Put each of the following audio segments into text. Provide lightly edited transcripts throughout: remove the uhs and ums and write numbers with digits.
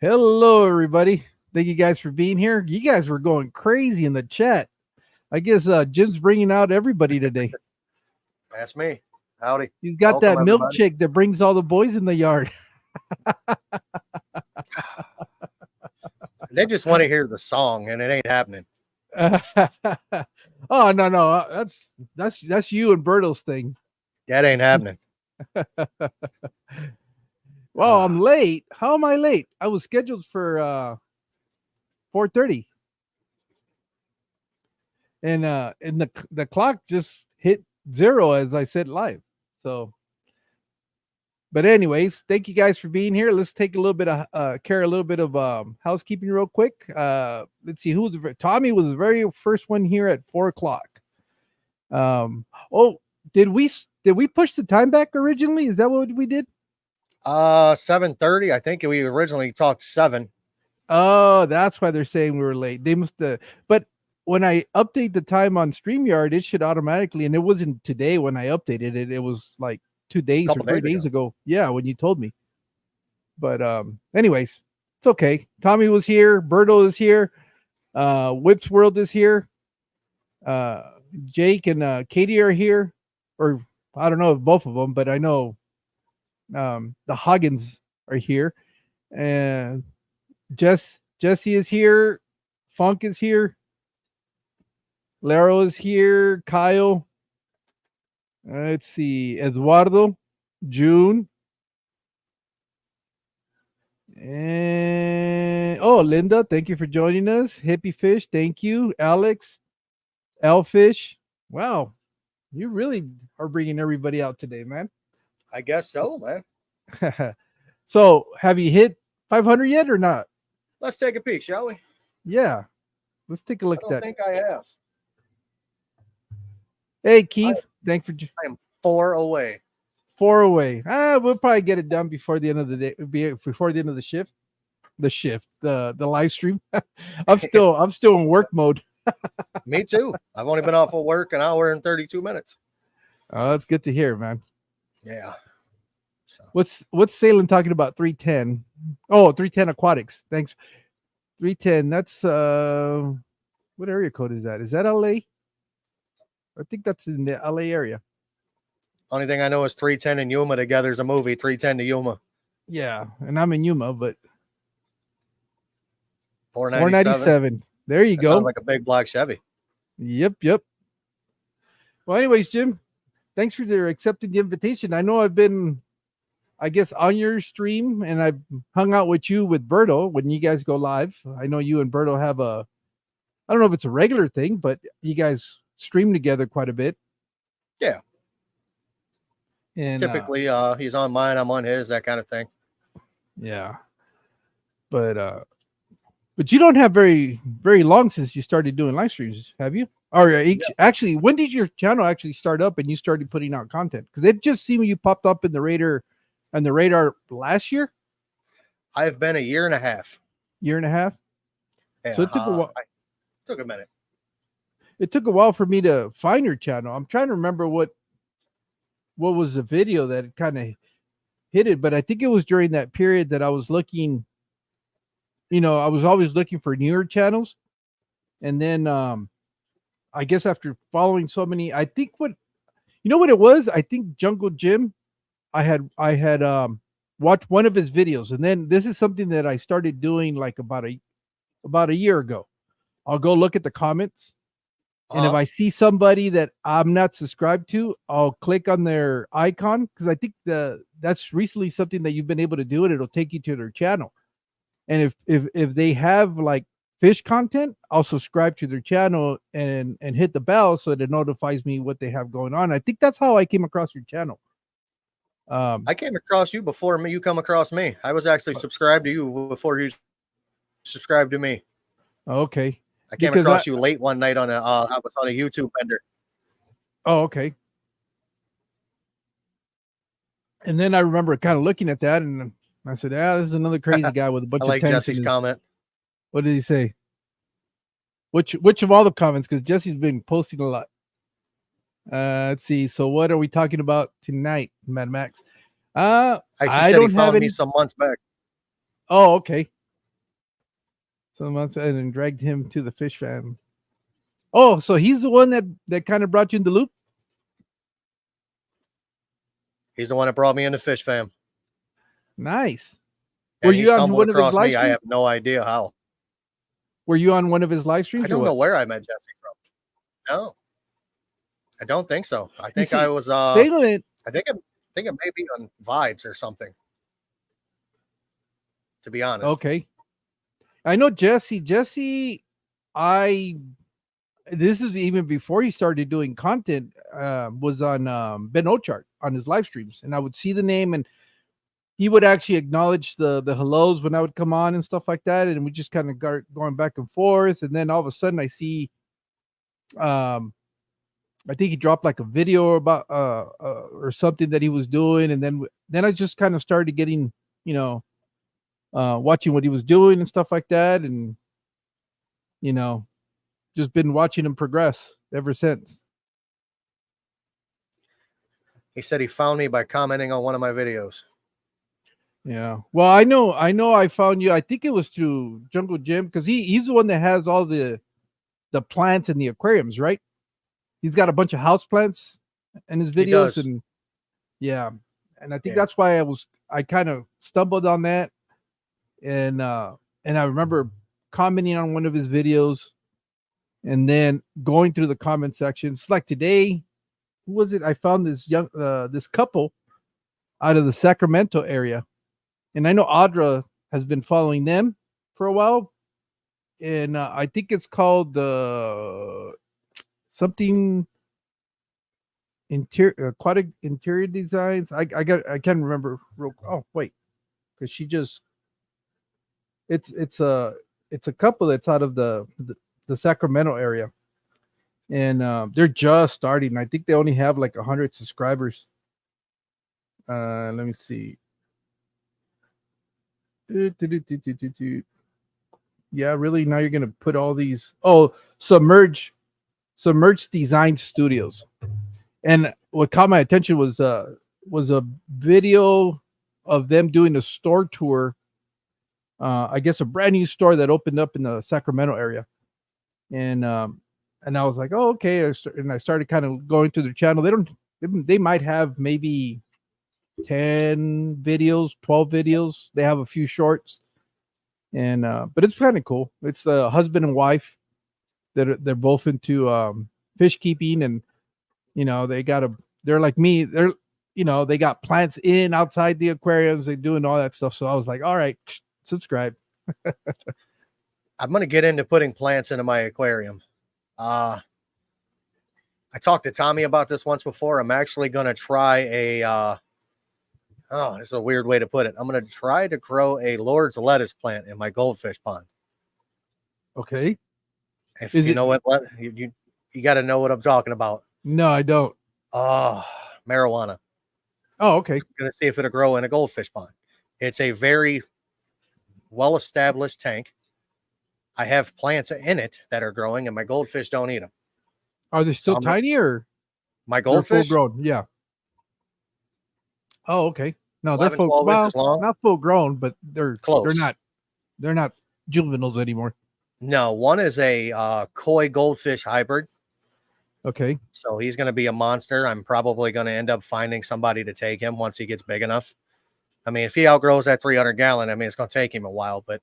Hello, everybody. Thank you guys for being here. You guys were going crazy in the chat. I guess Jim's bringing out everybody today. That's me. Howdy. He's got Welcome, that milk everybody. chick that brings all the boys in the yard. They just want to hear the song, and it ain't happening. Oh no, that's you and Berto's thing. That ain't happening. Well, I'm late. How am I late? I was scheduled for 4:30. And the clock just hit 0 as I said live. So, but anyways, thank you guys for being here. Let's take a little bit of care a little bit of housekeeping real quick. Let's see who's Tommy was the very first one here at 4:00. Oh, did we push the time back originally? Is that what we did? 7:30. I think we originally talked 7. Oh, that's why they're saying we were late. They must but when I update the time on StreamYard, it should automatically, and it wasn't today when I updated it. It was like 2 days or 3 days ago. Yeah, when you told me. But anyways, it's okay. Tommy was here, Berto is here, Whips World is here, Jake and Katie are here, or I don't know if both of them, but I know the Hoggins are here, and Jesse is here, Funk is here, Laro is here, Kyle. Let's see, Eduardo, June, and Linda, thank you for joining us. Hippie Fish, thank you. Alex, Elfish. Wow, you really are bringing everybody out today, man. I guess so, man. So, have you hit 500 yet or not? Let's take a peek, shall we? Yeah, let's take a look at that. I think I have. Hey, Keith, thanks for. I am 4 away. 4 away. We'll probably get it done before the end of the day. Before the end of the shift. The live stream. I'm still in work mode. Me too. I've only been off of work an hour and 32 minutes. Oh, that's good to hear, man. Yeah. So. What's Salem talking about? 310. Oh, 310 Aquatics. Thanks. 310. That's what area code is that? Is that LA? I think that's in the LA area. Only thing I know is 310 and Yuma together is a movie. 310 to Yuma. Yeah, and I'm in Yuma, but 497. There you go. Sounds like a big black Chevy. Yep. Well, anyways, Jim, thanks for accepting the invitation. I know I've been, I guess, on your stream, and I've hung out with you with Berto when you guys go live. I know you and Berto have I don't know if it's a regular thing, but you guys stream together quite a bit. Yeah. And typically he's on mine, I'm on his, that kind of thing. Yeah. But you don't have very long since you started doing live streams, have you? Or actually, when did your channel actually start up and you started putting out content? Because it just seemed you popped up in the radar last year. I've been a year and a half. Year and a half. Yeah, so it took a while. Took a minute. It took a while for me to find your channel. I'm trying to remember what was the video that kind of hit it, but I think it was during that period that I was looking. I was always looking for newer channels, and then I guess after following so many, I think what it was. I think Jungle Jim. I had watched one of his videos, and then this is something that I started doing like about a year ago. I'll go look at the comments, and if I see somebody that I'm not subscribed to, I'll click on their icon, because I think that's recently something that you've been able to do, and it'll take you to their channel. And if they have like fish content, I'll subscribe to their channel and hit the bell so that it notifies me what they have going on. I think that's how I came across your channel. I came across you before you come across me. I was actually subscribed to you before you subscribed to me. Okay. I came across you late one night I was on a YouTube vendor. Oh, okay. And then I remember kind of looking at that, and I said, this is another crazy guy with a bunch I like of Jesse's comment. What did he say? Which of all the comments? Because Jesse's been posting a lot. Let's see. So what are we talking about tonight, Mad Max? I don't have me some months back. Oh, okay. some months and then dragged him to the fish fam. Oh, so he's the one that kind of brought you in the loop? He's the one that brought me into Fish Fam. Nice. Were you on one of his live streams? I have no idea how. Were you on one of his live streams? I don't know where I met Jesse from. No, I don't think so. I think I was Salient. I think it may be on Vibes or something. To be honest. Okay. I know Jesse. This is even before he started doing content, was on Ben Ochart on his live streams. And I would see the name and he would actually acknowledge the hellos when I would come on and stuff like that. And we just kind of got going back and forth. And then all of a sudden I see, I think he dropped like a video about, or something that he was doing. And then I just kind of started getting, watching what he was doing and stuff like that. And, just been watching him progress ever since. He said he found me by commenting on one of my videos. Yeah. Well, I know I found you. I think it was through Jungle Jim because he's the one that has all the plants in the aquariums, right? He's got a bunch of house plants in his videos. And yeah. And I think that's why I kind of stumbled on that. And I remember commenting on one of his videos and then going through the comment sections. Like today, who was it? I found this this couple out of the Sacramento area. And I know Audra has been following them for a while. And I think it's called something aquatic interior designs. I can't remember. Oh, wait. Because she just it's a couple that's out of the Sacramento area. And they're just starting. I think they only have like 100 subscribers. Let me see. Yeah, really? Now you're gonna put all these submerge design studios. And what caught my attention was a video of them doing a store tour. I guess a brand new store that opened up in the Sacramento area. And I was like, oh, okay. And I started kind of going to their channel. They might have maybe 10 videos, 12 videos. They have a few shorts. And but it's kind of cool. It's a husband and wife that they're both into fish keeping, and they're like me. They got plants outside the aquariums. They're doing all that stuff. So I was like, all right, subscribe. I'm going to get into putting plants into my aquarium. I talked to Tommy about this once before. I'm actually going to try this is a weird way to put it. I'm going to try to grow a Lord's lettuce plant in my goldfish pond. Okay. If you know what you got to know what I'm talking about. No, I don't. Marijuana. Oh, okay. I'm going to see if it'll grow in a goldfish pond. It's a very well-established tank. I have plants in it that are growing, and my goldfish don't eat them. Are they still tiny or? My goldfish? Full grown, yeah. Oh, okay. No, 11, they're full. inches long. Not full grown, but they're close. They're not juveniles anymore. No, one is a koi goldfish hybrid. Okay. So he's going to be a monster. I'm probably going to end up finding somebody to take him once he gets big enough. I mean, if he outgrows that 300 gallon, I mean, it's going to take him a while, but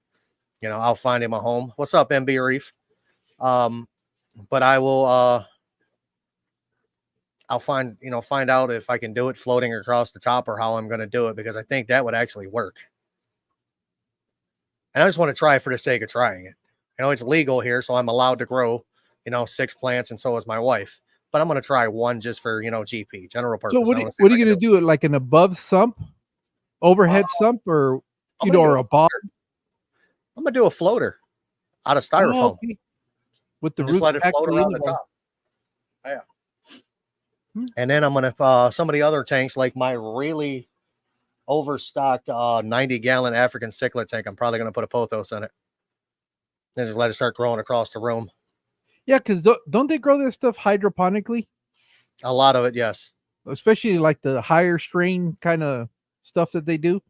I'll find him a home. What's up, MB Reef? But I will, I'll find out if I can do it floating across the top or how I'm going to do it, because I think that would actually work. And I just want to try it for the sake of trying it. I know it's legal here, so I'm allowed to grow, 6 plants, and so is my wife. But I'm going to try one just for, GP, general purpose. So what are you going to do? It like an above sump, overhead sump, or, or a bar? I'm going to do a floater out of styrofoam. Okay. With the roots just let it float around the top. Yeah. And then I'm going to, some of the other tanks, like my really overstocked 90-gallon African cichlid tank, I'm probably going to put a pothos in it. And just let it start growing across the room. Yeah, because don't they grow this stuff hydroponically? A lot of it, yes. Especially like the higher strain kind of stuff that they do.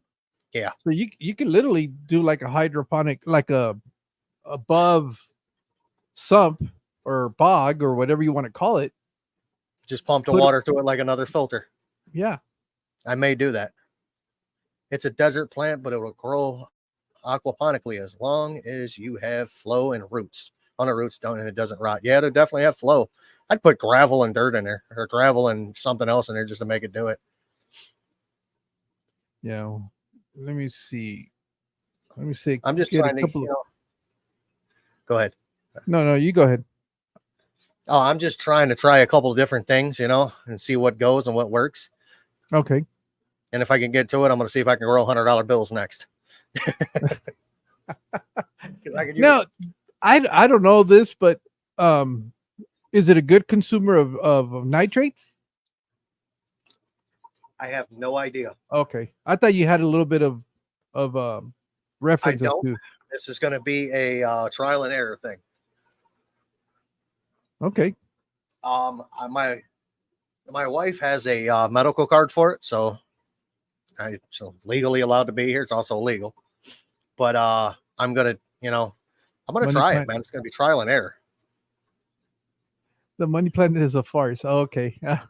Yeah. So you can literally do like a hydroponic, like a above sump or bog or whatever you want to call it. Just pump the water through it like another filter. Yeah. I may do that. It's a desert plant, but it will grow aquaponically as long as you have flow and roots. On the roots don't, and it doesn't rot. Yeah, it'll definitely have flow. I'd put gravel and dirt in there, or gravel and something else in there just to make it do it. Yeah. Let me see. I'm just trying to, go ahead. No, you go ahead. Oh, I'm just trying to try a couple of different things, and see what goes and what works. Okay. And if I can get to it, I'm going to see if I can grow $100 bills next. I could use now, I don't know this, but is it a good consumer of nitrates? I have no idea. Okay, I thought you had a little bit of reference. I don't. This is going to be a trial and error thing. Okay. My wife has a medical card for it, so I'm legally allowed to be here. It's also illegal, but I'm gonna try it, man. It's gonna be trial and error. The money planet is a farce. Oh, okay. Yeah,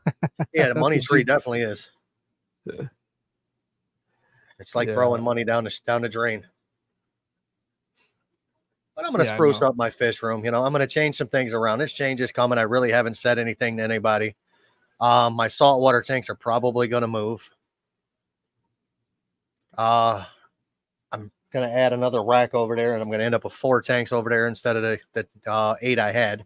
the money tree definitely is. It's like throwing money down the drain. But I'm going to spruce up my fish room. I'm going to change some things around. This change is coming. I really haven't said anything to anybody. My saltwater tanks are probably going to move. I'm going to add another rack over there, and I'm going to end up with 4 tanks over there instead of the 8 I had.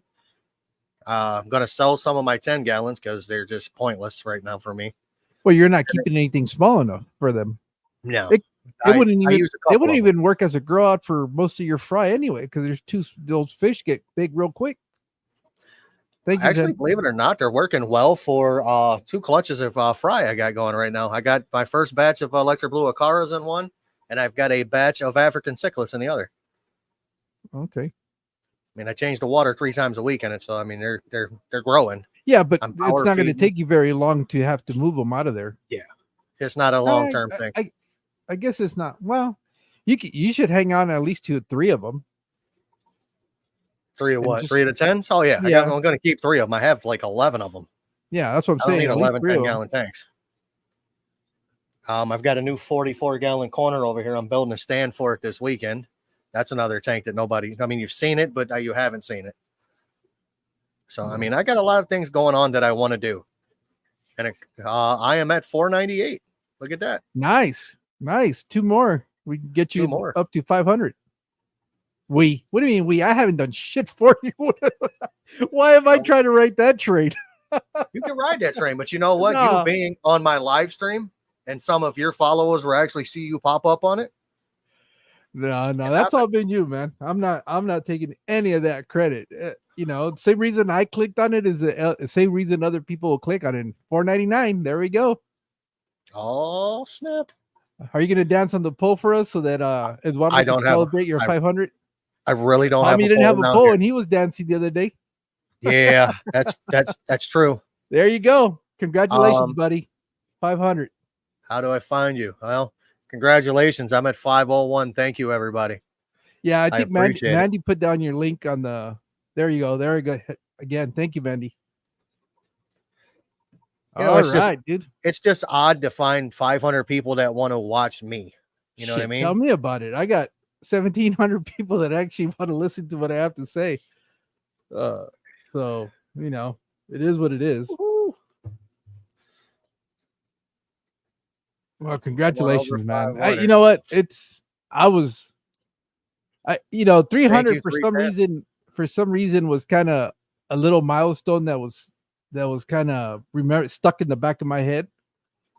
I'm going to sell some of my 10 gallons because they're just pointless right now for me. Well, you're not keeping anything small enough for them. No. It wouldn't even work as a grow out for most of your fry anyway, because those fish get big real quick. Actually, believe it or not, they're working well for 2 clutches of fry I got going right now. I got my first batch of electric blue acaras in one, and I've got a batch of African cichlids in the other. Okay. I mean, I change the water 3 times a week in it, so I mean they're growing. Yeah, but it's not going to take you very long to have to move them out of there. Yeah, it's not a long-term thing. I guess it's not. Well, you should hang on at least 2 or 3 of them. 3 of what? 3 of the 10s? Oh yeah, I'm going to keep 3 of them. I have like 11 of them. Yeah, that's what I'm saying. I need 11 10-gallon tanks. I've got a new 44-gallon corner over here. I'm building a stand for it this weekend. That's another tank that you've seen it, but you haven't seen it. So, I mean, I got a lot of things going on that I want to do. And I am at 498. Look at that. Nice. 2 more. We can get you up to 500. What do you mean we? I haven't done shit for you. Why am I trying to write that train? You can ride that train, but you know what? No. You being on my live stream and some of your followers will actually see you pop up on it. No, that's all been you, man. I'm not taking any of that credit. Same reason I clicked on it is the same reason other people will click on it. $4.99. There we go. Oh snap! Are you gonna dance on the pole for us so that Eduardo I don't can celebrate your 500? I really don't. I mean, didn't have a pole, and he was dancing the other day. Yeah, that's true. There you go. Congratulations, buddy. 500. How do I find you? Well, congratulations. I'm at 501. Thank you, everybody. Yeah, I think Mandy put down your link on the. There you go. There you go. Again, thank you, Mandy. Dude. It's just odd to find 500 people that want to watch me. You know what I mean? Tell me about it. I got 1,700 people that actually want to listen to what I have to say. So it is what it is. Woo-hoo. Well, congratulations, man. You know what? 300 for some reason was kind of a little milestone that was kind of stuck in the back of my head.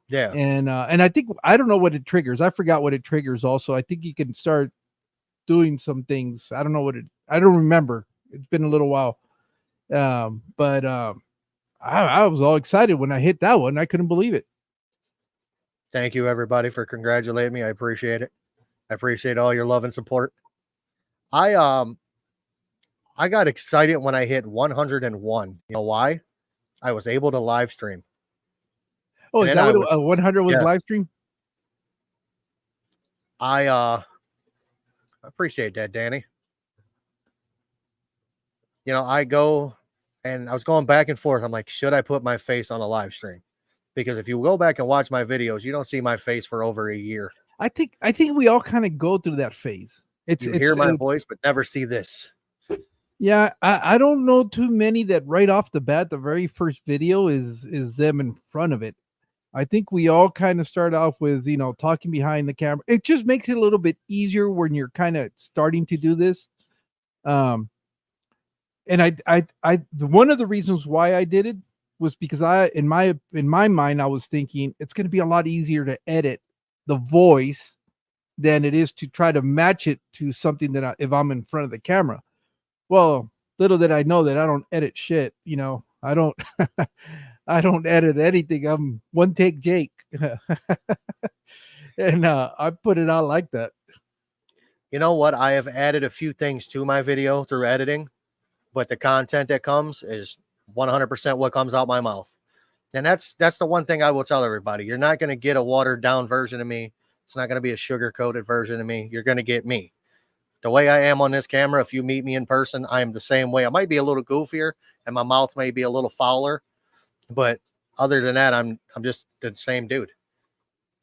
Yeah. And I think I don't know what it triggers. I forgot what it triggers also. I think you can start doing some things. I don't don't remember. It's been a little while. But I was all excited when I hit that one. I couldn't believe it. Thank you, everybody, for congratulating me. I appreciate it. I appreciate all your love and support. I got excited when I hit 101. You know why? I was able to live stream. Oh, is that what 100 was live stream? I appreciate that, Danny. you know, I go and I was going back and forth. I'm like, should I put my face on a live stream? Because if you go back and watch my videos, you don't see my face for over a year. I think we all kind of go through that phase. You hear my voice, but never see this. Yeah, I don't know too many that right off the bat, the very first video is them in front of it. I think we all kind of start off with, talking behind the camera. It just makes it a little bit easier when you're kind of starting to do this. Um, and one of the reasons why I did it was because in my mind, I was thinking it's going to be a lot easier to edit the voice than it is to try to match it to something that if I'm in front of the camera. Well, little did I know that I don't edit shit. I don't, I don't edit anything. I'm one take Jake, and I put it out like that. You know what? I have added a few things to my video through editing, but the content that comes is 100% what comes out my mouth. And that's the one thing I will tell everybody. You're not going to get a watered down version of me. It's not going to be a sugar coated version of me. You're going to get me. The way I am on this camera, if you meet me in person, I am the same way. I might be a little goofier and my mouth may be a little fouler, but other than that, I'm just the same dude.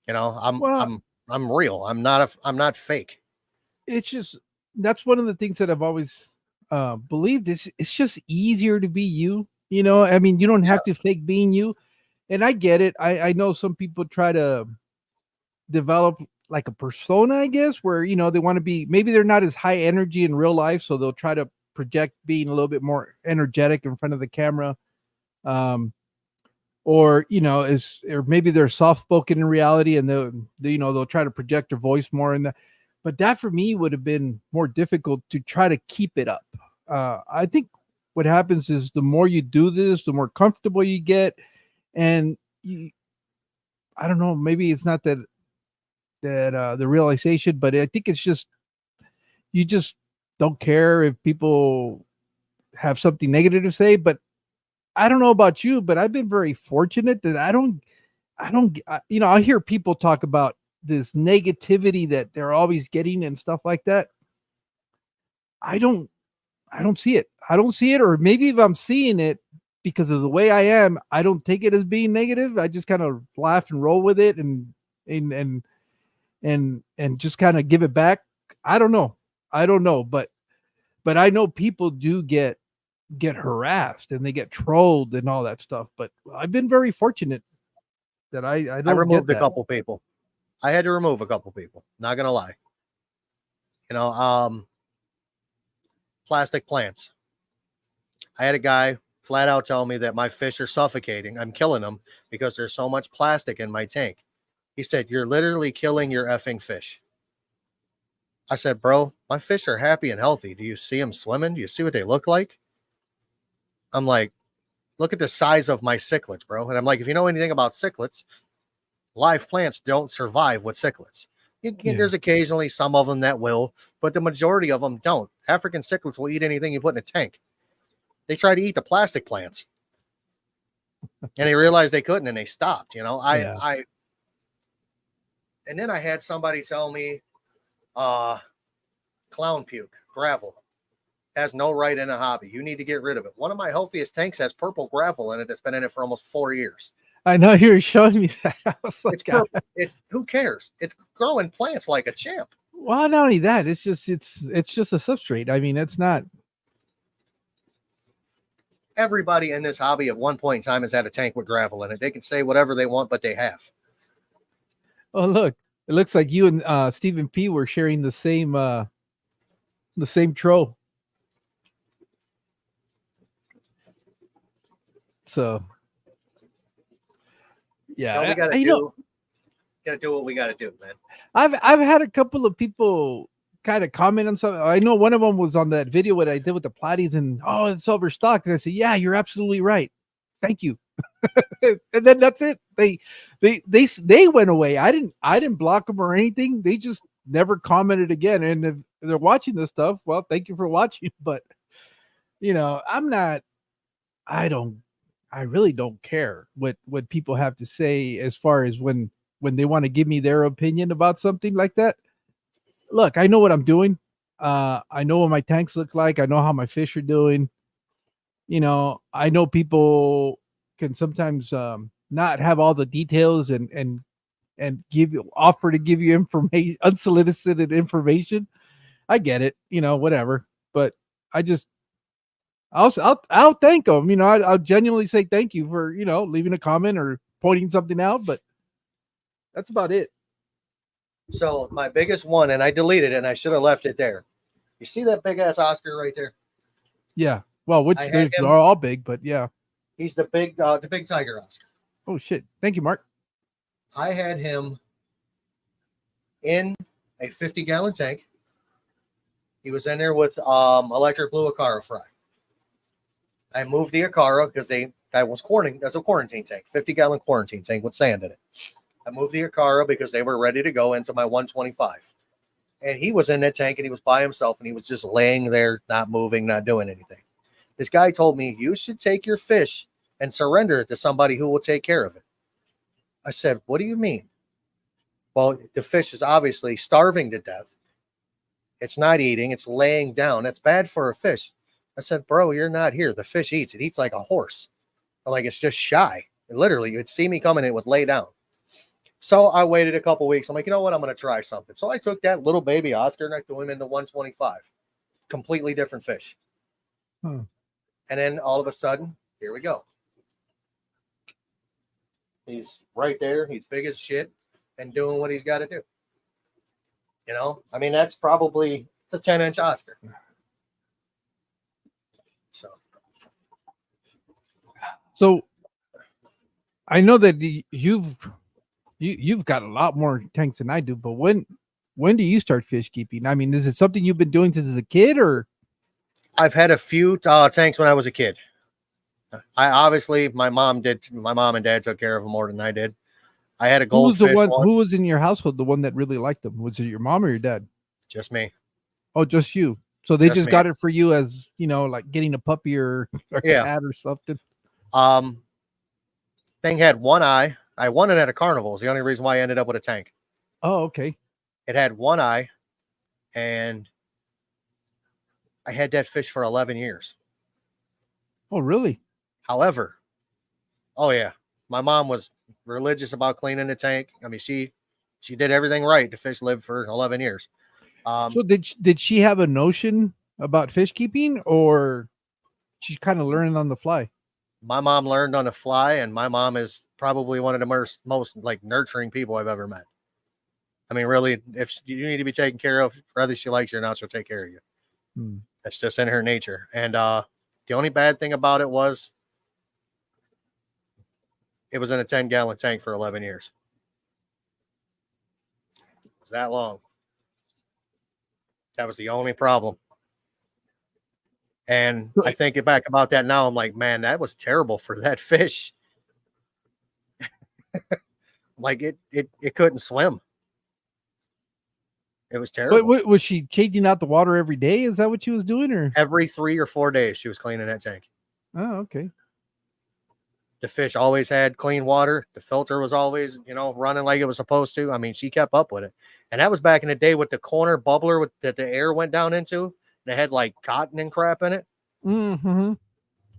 I'm real. I'm not fake. It's just that's one of the things that I've always believed. It's just easier to be you. I mean, you don't have to fake being you. And I get it. I know some people try to develop like a persona, I guess, where they want to be, maybe they're not as high energy in real life, so they'll try to project being a little bit more energetic in front of the camera. Or or maybe they're soft spoken in reality, and they'll try to project their voice more in that. But that for me would have been more difficult to try to keep it up. I think what happens is the more you do this, the more comfortable you get, and I don't know, maybe it's not that the realization, but I think it's just you just don't care if people have something negative to say. But I don't know about you, but I've been very fortunate that I hear people talk about this negativity that they're always getting and stuff like that. I don't see it. I don't see it, or maybe if I'm seeing it because of the way I am, I don't take it as being negative. I just kind of laugh and roll with it and just kind of give it back. I don't know, but I know people do get harassed and they get trolled and all that stuff. But I've been very fortunate that I removed a couple people. I had to remove a couple people. Not gonna lie. Plastic plants. I had a guy flat out tell me that my fish are suffocating. I'm killing them because there's so much plastic in my tank. He said, "You're literally killing your effing fish." I said, "Bro, my fish are happy and healthy. Do you see them swimming? Do you see what they look like?" I'm like, "Look at the size of my cichlids, bro." And I'm like, if you know anything about cichlids, live plants don't survive with cichlids. There's occasionally some of them that will, but the majority of them don't. African cichlids will eat anything you put in a tank. They try to eat the plastic plants. And they realized they couldn't and they stopped, And then I had somebody tell me clown puke, gravel, has no right in a hobby. You need to get rid of it. One of my healthiest tanks has purple gravel in it that's been in it for almost 4 years. I know you were showing me that. It's who cares? It's growing plants like a champ. Well, not only that, it's just a substrate. I mean, it's not. Everybody in this hobby at one point in time has had a tank with gravel in it. They can say whatever they want, but they have. Oh, look! It looks like you and Stephen P were sharing the same troll. So. Yeah, we gotta do what we gotta do, man. I've had a couple of people kind of comment on something. I know one of them was on that video what I did with the platies, and it's overstocked. And I said, yeah, you're absolutely right. Thank you. And then that's it. They went away. I didn't block them or anything. They just never commented again. And if they're watching this stuff, well, thank you for watching. But I really don't care what people have to say as far as when they want to give me their opinion about something like that. Look, I know what I'm doing. I know what my tanks look like. I know how my fish are doing. I know people can sometimes not have all the details and offer to give you information, unsolicited information. I get it, whatever. But I just I'll thank them. I'll genuinely say thank you for leaving a comment or pointing something out. But that's about it. So my biggest one, and I deleted it, and I should have left it there. You see that big ass Oscar right there? Yeah. Well, they're all big, but yeah. He's the big tiger Oscar. Oh shit! Thank you, Mark. I had him in a 50-gallon tank. He was in there with electric blue Acara fry. I moved the Acara because that's a quarantine tank, 50-gallon quarantine tank with sand in it. I moved the Acara because they were ready to go into my 125. And he was in that tank and he was by himself and he was just laying there, not moving, not doing anything. This guy told me, you should take your fish and surrender it to somebody who will take care of it. I said, what do you mean? Well, the fish is obviously starving to death. It's not eating. It's laying down. That's bad for a fish. I said, bro, you're not here. The fish eats. It eats like a horse. I'm like, it's just shy. And literally, you'd see me coming, it would lay down. So I waited a couple weeks. I'm like, you know what? I'm going to try something. So I took that little baby Oscar and I threw him into 125. Completely different fish. And then all of a sudden, here we go. He's right there. He's big as shit and doing what he's got to do. I mean, it's a 10-inch Oscar. So I know that you've got a lot more tanks than I do, but when do you start fish keeping? I mean, is it something you've been doing since a kid, or? I've had a few tanks when I was a kid. My mom and dad took care of them more than I did. I had a goldfish. Who was in your household the one that really liked them? Was it your mom or your dad? Just me. Oh, just you. So they just got it for you as, like getting a puppy or a cat or something. Thing had one eye. I won it at a carnival. It's the only reason why I ended up with a tank. Oh, okay. It had one eye, and I had that fish for 11 years. Oh, really? However, oh yeah, my mom was religious about cleaning the tank. I mean, she did everything right. The fish lived for 11 years. So did she have a notion about fish keeping, or she's kind of learning on the fly? My mom learned on the fly, and my mom is probably one of the most like nurturing people I've ever met. I mean, really, if you need to be taken care of, whether she likes you or not, she'll take care of you. That's just in her nature. And the only bad thing about it was it was in a 10-gallon tank for 11 years. It was that long. That was the only problem. And I think back about that now, I'm like, man, that was terrible for that fish. Like it couldn't swim. It was terrible. But was she changing out the water every day? Is that what she was doing, or every 3 or 4 days she was cleaning that tank? Oh, okay. The fish always had clean water. The filter was always, running like it was supposed to. I mean, she kept up with it. And that was back in the day with the corner bubbler that the air went down into. They had like cotton and crap in it. Mm-hmm.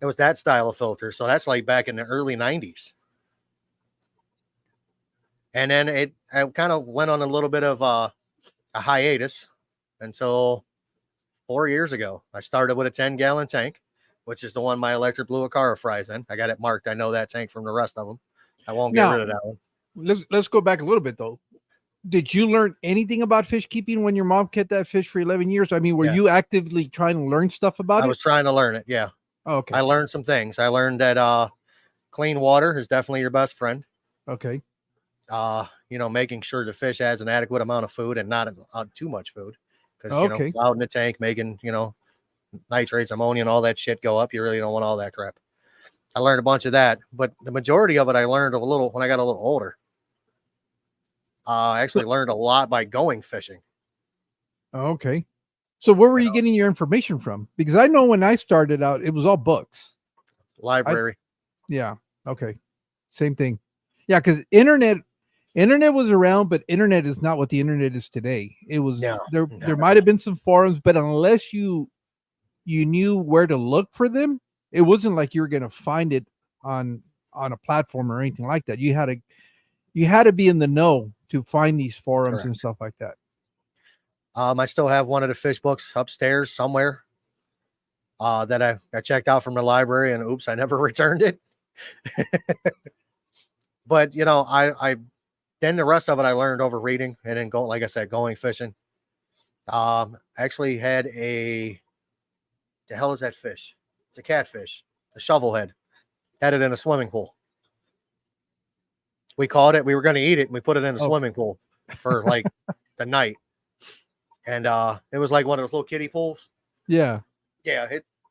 It was that style of filter. So that's like back in the early 90s. And then I kind of went on a little bit of a hiatus until 4 years ago. I started with a 10-gallon tank, which is the one my electric blue Acara fries in. I got it marked. I know that tank from the rest of them. I won't get rid of that one. Let's go back a little bit though. Did you learn anything about fish keeping when your mom kept that fish for 11 years? I mean, were you actively trying to learn stuff about it? I was trying to learn it. Yeah. Oh, okay. I learned some things. I learned that clean water is definitely your best friend. Okay. Making sure the fish has an adequate amount of food and not too much food. Because, out in the tank, making, nitrates, ammonia, and all that shit go up. You really don't want all that crap. I learned a bunch of that, but the majority of it I learned when I got a little older. I actually learned a lot by going fishing. Okay. So where were you getting your information from? Because I know when I started out, it was all books. Library. Yeah. Okay. Same thing. Yeah, because internet was around, but internet is not what the internet is today. It was there might have been some forums, but unless you knew where to look for them, It wasn't like you were going to find it on a platform or anything like that. You had to be in the know to find these forums and Correct. stuff like that. I still have one of the fish books upstairs somewhere that I checked out from the library, and oops, I never returned it. But you know, I then the rest of it I learned over reading, and then go, like I said, going fishing. Actually had the hell is that fish? It's a catfish, a shovelhead. Had it in a swimming pool. We caught it. We were going to eat it, and we put it in a swimming pool for like the night. And it was like one of those little kiddie pools. Yeah. Yeah.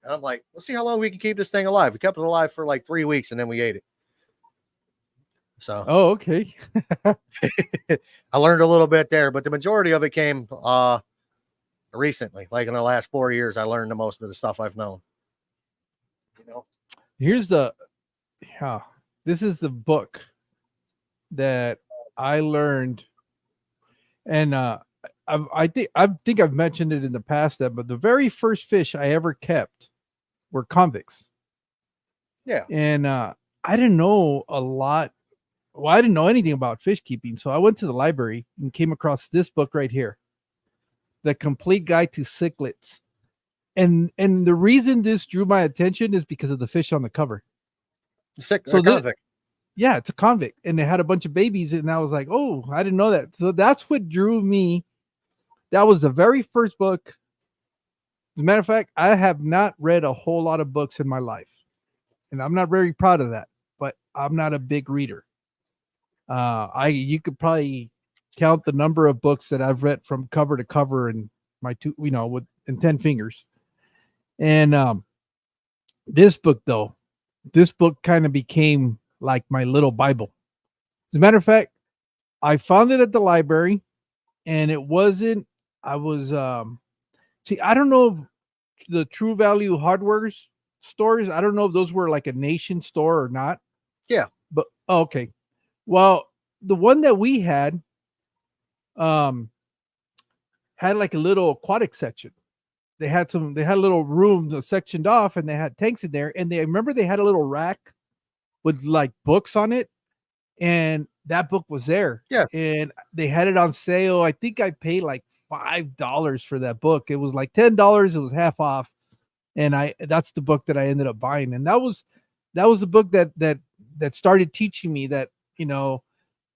I'm like, let's see how long we can keep this thing alive. We kept it alive for like 3 weeks, and then we ate it. So, oh, okay. I learned a little bit there, but the majority of it came recently. Like in the last 4 years, I learned the most of the stuff I've known. You know, Here's this is the book that I learned, and I think I've mentioned it in the past, but the very first fish I ever kept were convicts. Yeah. And I didn't know a lot. Well, I didn't know anything about fish keeping, so I went to the library and came across this book right here, The Complete Guide to Cichlids. And the reason this drew my attention is because of the fish on the cover. Convict. Yeah, it's a convict, and they had a bunch of babies, and I was like, oh, I didn't know that. So that's what drew me. That was the very first book. As a matter of fact, I have not read a whole lot of books in my life, and I'm not very proud of that, but I'm not a big reader. You could probably count the number of books that I've read from cover to cover in my in 10 fingers. And this book kind of became like my little Bible. As a matter of fact, I found it at the library, and it wasn't. I was I don't know if the True Value hardware stores. I don't know if those were like a nation store or not. Yeah, but okay. Well, the one that we had like a little aquatic section. They had a little room sectioned off, and they had tanks in there. And I remember they had a little rack with like books on it, and that book was there. Yeah. And they had it on sale. I think I paid like $5 for that book. It was like $10. It was half off. And that's the book that I ended up buying. And that was the book that started teaching me that, you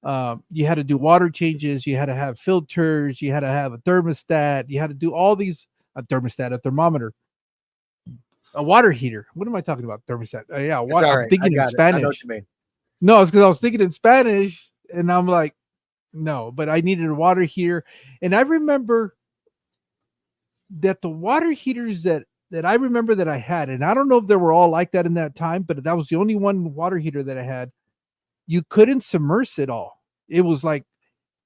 had to do water changes, you had to have filters, you had to have a thermostat, you had to do all these, a thermometer, a water heater. What am I talking about? Thermostat. Yeah, water. I'm thinking in Spanish. I know what you mean. No, it's because I was thinking in Spanish, and I'm like, no, but I needed a water heater. And I remember that the water heaters that I remember that I had, and I don't know if they were all like that in that time, but that was the only one water heater that I had. You couldn't submerge it all. It was like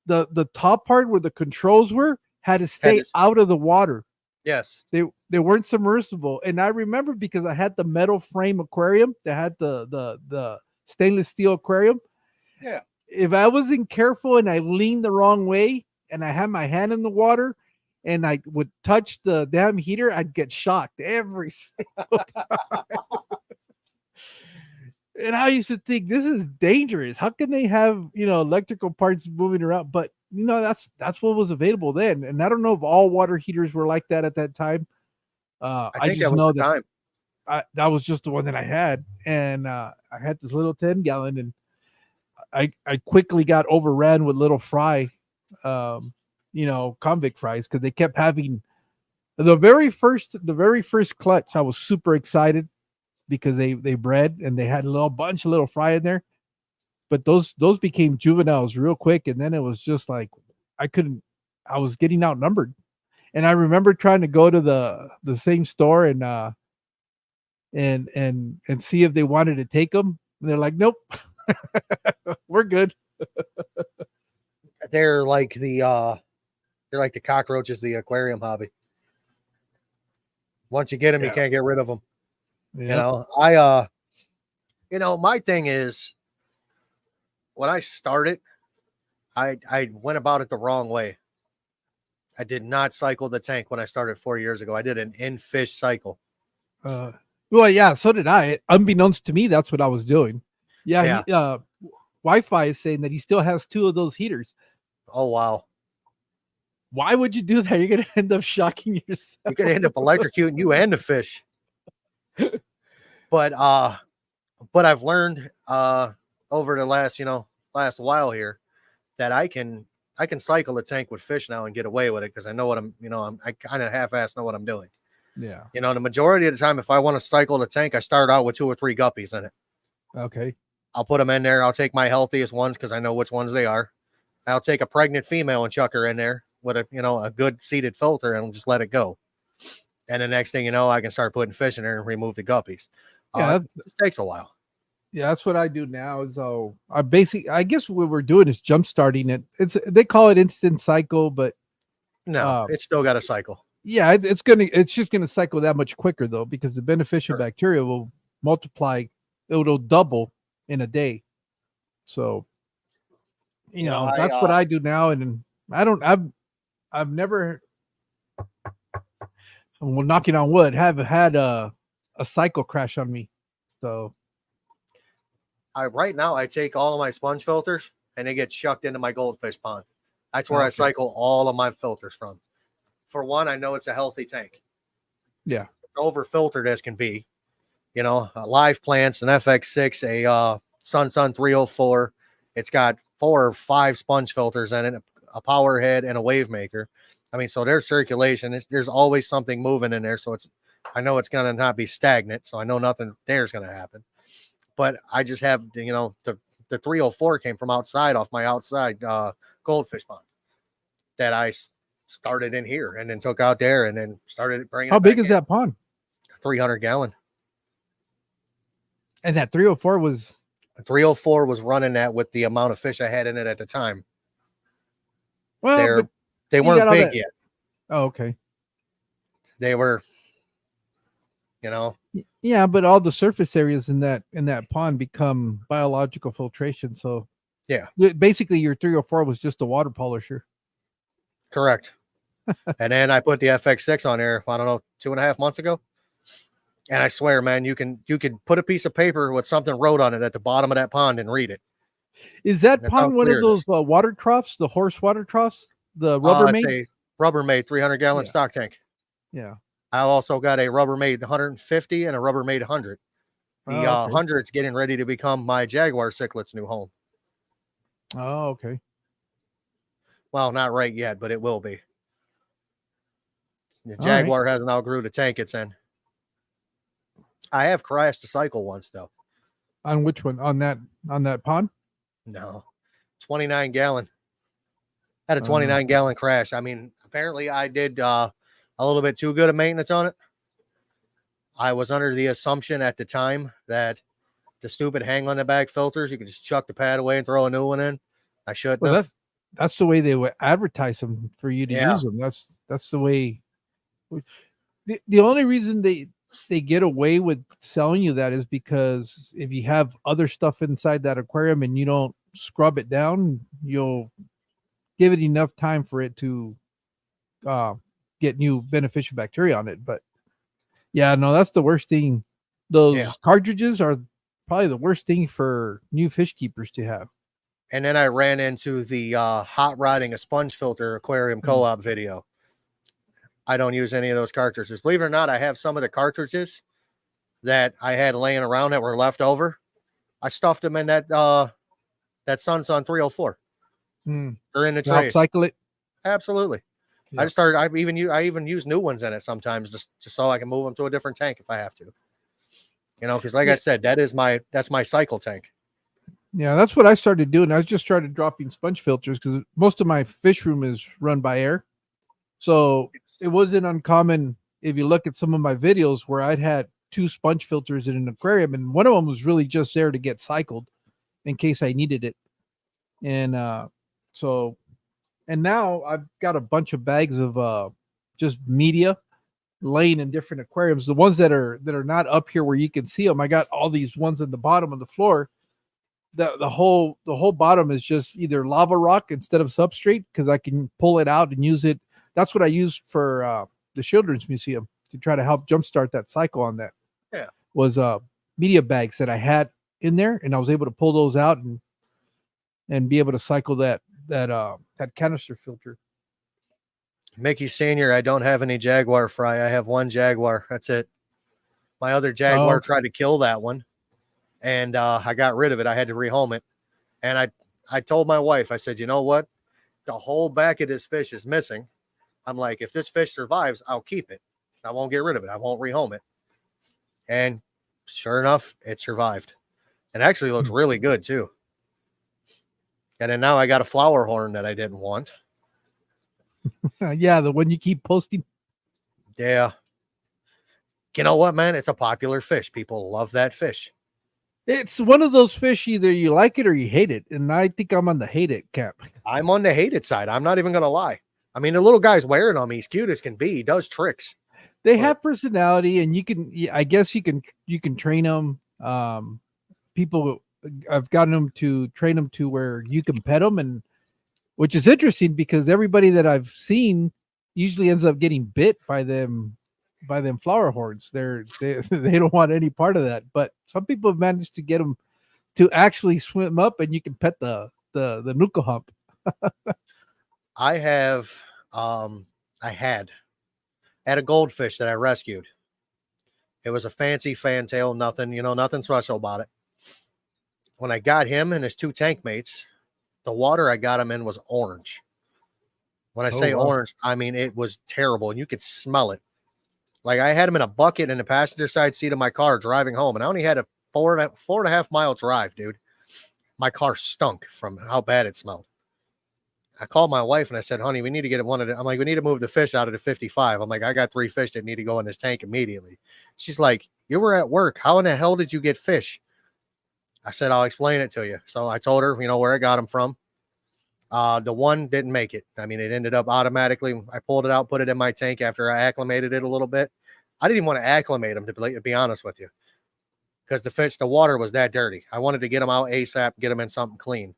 the top part where the controls were had to stay out of the water. Yes. They weren't submersible. And I remember because I had the metal frame aquarium that had the stainless steel aquarium. Yeah. If I wasn't careful and I leaned the wrong way and I had my hand in the water and I would touch the damn heater, I'd get shocked every single time. And I used to think, this is dangerous. How can they have, electrical parts moving around? But that's what was available then. And I don't know if all water heaters were like that at that time. I just know that that was just the one that I had. And I had this little 10-gallon, and I quickly got overran with little fry, convict fries, because they kept having the very first clutch. I was super excited because they bred and they had a bunch of little fry in there, but those became juveniles real quick, and then it was just like I was getting outnumbered. And I remember trying to go to the same store and see if they wanted to take them. And they're like, nope. We're good. They're like the cockroaches, the aquarium hobby. Once you get them, you can't get rid of them. Yeah. My thing is, when I started, I went about it the wrong way. I did not cycle the tank when I started 4 years ago. I did an in-fish cycle. Well, yeah, so did I. Unbeknownst to me, that's what I was doing. Yeah, Yeah. he Wi-Fi is saying that he still has 2 of those heaters. Oh wow. Why would you do that? You're gonna end up shocking yourself. You're gonna end up electrocuting you and the fish. But I've learned over the last while here that I can cycle a tank with fish now and get away with it because I know what I kind of half-ass know what I'm doing. Yeah. The majority of the time, if I want to cycle the tank, I start out with 2 or 3 guppies in it. Okay. I'll put them in there. I'll take my healthiest ones because I know which ones they are. I'll take a pregnant female and chuck her in there with a good seated filter and just let it go. And the next thing you know, I can start putting fish in there and remove the guppies. Yeah, It just takes a while. Yeah, that's what I do now. So I guess what we're doing is jump starting it. They call it instant cycle, but no, it's still got a cycle. Yeah, it's just gonna cycle that much quicker though, because the beneficial bacteria will multiply. It'll double in a day. So, that's what I do now, and I've never, well, knocking on wood, have had a cycle crash on me. So right now I take all of my sponge filters and they get chucked into my goldfish pond. That's where I cycle all of my filters from. For one, I know it's a healthy tank. Yeah. It's over filtered as can be. Live plants, an FX6, a Sun 304. It's got 4 or 5 sponge filters in it, a power head, and a wave maker. I mean, so there's circulation. There's always something moving in there. So I know it's going to not be stagnant. So I know nothing there's going to happen. But I just have, the 304 came from outside off my outside goldfish pond that I started in here and then took out there and then started bringing. How big is that pond? 300 gallon. And that 304 was running that with the amount of fish I had in it at the time. Well, they weren't big yet. Oh, okay. They were, Yeah, but all the surface areas in that pond become biological filtration. So yeah, basically your 304 was just a water polisher. Correct. And then I put the FX6 on there, I don't know, 2.5 months ago. And I swear, man, you can put a piece of paper with something wrote on it at the bottom of that pond and read it. Is that pond one of those water troughs, the horse water troughs, the Rubbermaid? Rubbermaid 300 gallon stock tank. Yeah. I also got a Rubbermaid 150 and a Rubbermaid 100. The 100's getting ready to become my Jaguar cichlids' new home. Oh, okay. Well, not right yet, but it will be. The Jaguar hasn't outgrew the tank it's in. I have crashed a cycle once though. On which one? On that pond? No. 29 gallon. Had a 29 gallon crash. I mean, apparently I did a little bit too good of maintenance on it. I was under the assumption at the time that the stupid hang on the back filters, you could just chuck the pad away and throw a new one in. I shouldn't have. That's the way they would advertise them for you to use them. That's the way. The only reason they get away with selling you that is because if you have other stuff inside that aquarium and you don't scrub it down, you'll give it enough time for it to get new beneficial bacteria on it. But yeah, no, that's the worst thing. Those cartridges are probably the worst thing for new fish keepers to have. And then I ran into the hot rodding a sponge filter aquarium co-op video. I don't use any of those cartridges. Believe it or not, I have some of the cartridges that I had laying around that were left over. I stuffed them in that Sun 304. They're in the trays. Upcycle it. Absolutely. Yeah. I even use new ones in it sometimes just so I can move them to a different tank if I have to. Because like I said, that's my cycle tank. Yeah, that's what I started doing. I just started dropping sponge filters because most of my fish room is run by air. So it wasn't uncommon if you look at some of my videos where I'd had 2 sponge filters in an aquarium, and one of them was really just there to get cycled in case I needed it. And and now I've got a bunch of bags of just media laying in different aquariums. The ones that are not up here where you can see them, I got all these ones at the bottom of the floor. The whole bottom is just either lava rock instead of substrate because I can pull it out and use it. That's what I used for the Children's Museum to try to help jumpstart that cycle on that. Yeah. was media bags that I had in there, and I was able to pull those out and be able to cycle that canister filter. Mickey Senior, I don't have any Jaguar fry. I have one Jaguar. That's it. My other Jaguar tried to kill that one, and I got rid of it. I had to rehome it, and I told my wife, I said, you know what? The whole back of this fish is missing. I'm like, if this fish survives, I'll keep it. I won't get rid of it. I won't rehome it. And sure enough, it survived. It actually looks really good too. And then now I got a flower horn that I didn't want. Yeah, the one you keep posting. Yeah. You know what, man? It's a popular fish. People love that fish. It's one of those fish, either you like it or you hate it. And I think I'm on the hate it camp. I'm on the hated side. I'm not even going to lie. I mean, the little guy's wearing them. He's cute as can be. He does tricks. They have personality, and I guess you can train them. People, I've gotten them to train them to where you can pet them, and which is interesting because everybody that I've seen usually ends up getting bit by them flower horns. They don't want any part of that, but some people have managed to get them to actually swim up, and you can pet the nuka hump. I had a goldfish that I rescued. It was a fancy fantail, nothing special about it. When I got him and his two tank mates, the water I got him in was orange. When I say orange, I mean it was terrible, and you could smell it. Like, I had him in a bucket in the passenger side seat of my car driving home, and I only had a 4.5 mile drive, dude. My car stunk from how bad it smelled. I called my wife and I said, honey, we need to get one of the, I'm like, we need to move the fish out of the 55. I'm like, I got 3 fish that need to go in this tank immediately. She's like, you were at work. How in the hell did you get fish? I said, I'll explain it to you. So I told her, where I got them from. The one didn't make it. I mean, it ended up automatically. I pulled it out, put it in my tank after I acclimated it a little bit. I didn't even want to acclimate them, to be honest with you, because the water was that dirty. I wanted to get them out ASAP, get them in something clean.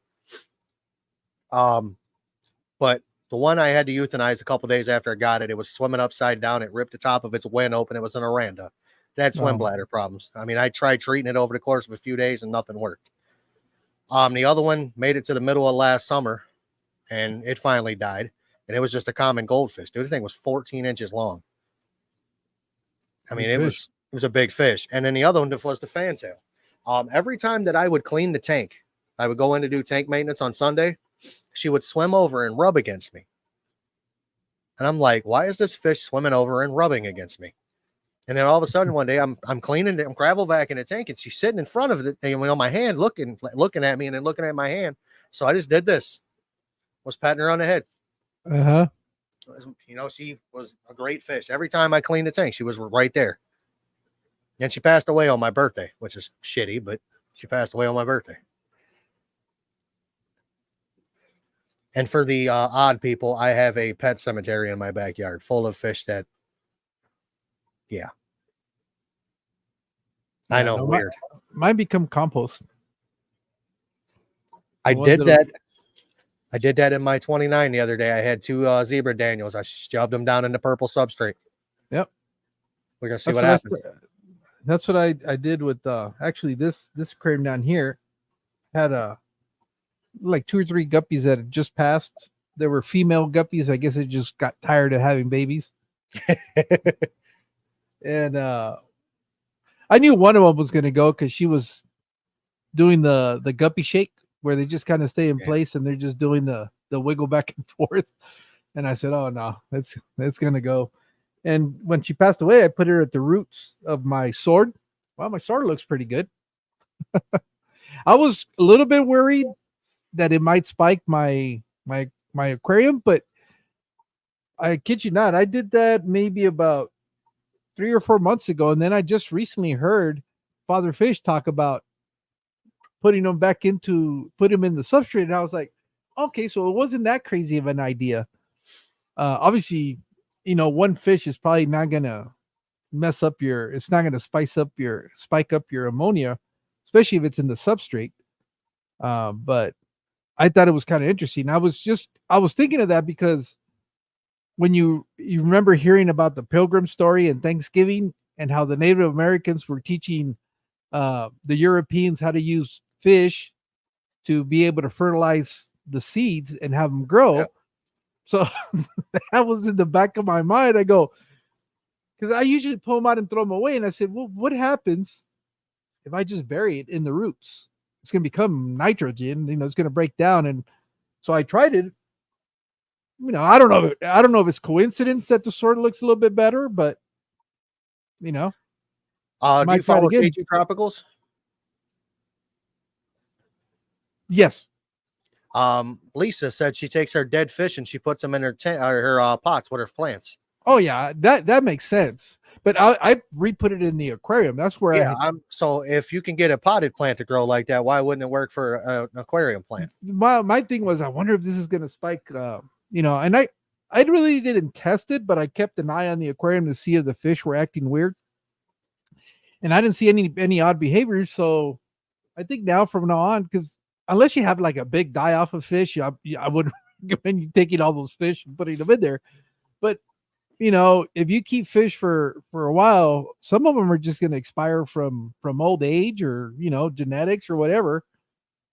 But the one I had to euthanize a couple days after I got it, it was swimming upside down. It ripped the top of its wing open. It was an Aranda. It had swim bladder problems. I mean, I tried treating it over the course of a few days and nothing worked. The other one made it to the middle of last summer, and it finally died. And it was just a common goldfish. Dude, the thing was 14 inches long. I mean, it was a big fish. And then the other one was the fantail. Every time that I would clean the tank, I would go in to do tank maintenance on Sunday. She would swim over and rub against me. And I'm like, why is this fish swimming over and rubbing against me? And then all of a sudden one day I'm cleaning it, I'm gravel vacuuming the tank, and she's sitting in front of it, and my hand looking at me and then looking at my hand. So I just did this. Was patting her on the head. Uh-huh. She was a great fish. Every time I cleaned the tank, she was right there. And she passed away on my birthday, which is shitty, but she passed away on my birthday. And for the odd people, I have a pet cemetery in my backyard full of fish that, yeah. I know, weird. Mine become compost. I did that in my 29 the other day. I had 2 zebra Daniels. I shoved them down in the purple substrate. Yep. We're going to see what happens. That's what I did with actually this aquarium down here had like 2 or 3 guppies that had just passed. There were female guppies. I guess it just got tired of having babies. And I knew one of them was going to go because she was doing the guppy shake where they just kind of stay in place and they're just doing the wiggle back and forth. And I said, oh no, it's going to go. And when she passed away, I put her at the roots of my sword. Well, my sword looks pretty good. I was a little bit worried that it might spike my aquarium, but I kid you not, I did that maybe about 3 or 4 months ago, and then I just recently heard Father Fish talk about putting them in the substrate, and I was like, okay, so it wasn't that crazy of an idea. Obviously, one fish is probably not gonna it's not gonna spike up your ammonia, especially if it's in the substrate. But I thought it was kind of interesting. I was thinking of that because when you remember hearing about the Pilgrim story and Thanksgiving and how the Native Americans were teaching the Europeans how to use fish to be able to fertilize the seeds and have them grow. Yep. So that was in the back of my mind. I go, because I usually pull them out and throw them away. And I said, well, what happens if I just bury it in the roots? It's going to become nitrogen, it's going to break down. And so I tried it. I don't know if it's coincidence that the sword looks a little bit better, but do you follow KG Tropicals? Yes. Lisa said she takes her dead fish and she puts them in her pots with her plants. Oh yeah, that makes sense. But I re-put it in the aquarium. That's where so if you can get a potted plant to grow like that, why wouldn't it work for an aquarium plant? My thing was, I wonder if this is going to spike. And I really didn't test it, but I kept an eye on the aquarium to see if the fish were acting weird, and I didn't see any odd behaviors. So I think now from now on, because unless you have like a big die off of fish, I would recommend you taking all those fish and putting them in there. But if you keep fish for a while, some of them are just going to expire from old age or genetics or whatever.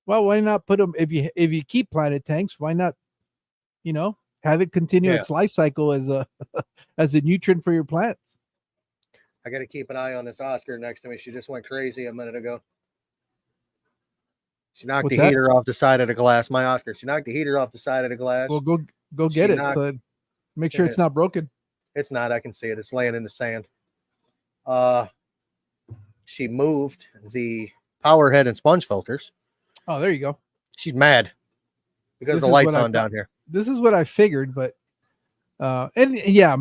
Well, why not put them, if you keep planted tanks, why not have it continue its life cycle as a as a nutrient for your plants? I got to keep an eye on this Oscar next to me. She just went crazy a minute ago. She knocked the heater off the side of the glass. My Oscar. She knocked the heater off the side of the glass. Well, go get it. So make sure it's not broken. It's not. I can see it. It's laying in the sand. She moved the power head and sponge filters. Oh, there you go. She's mad because the light's on down here. This is what I figured, but and yeah,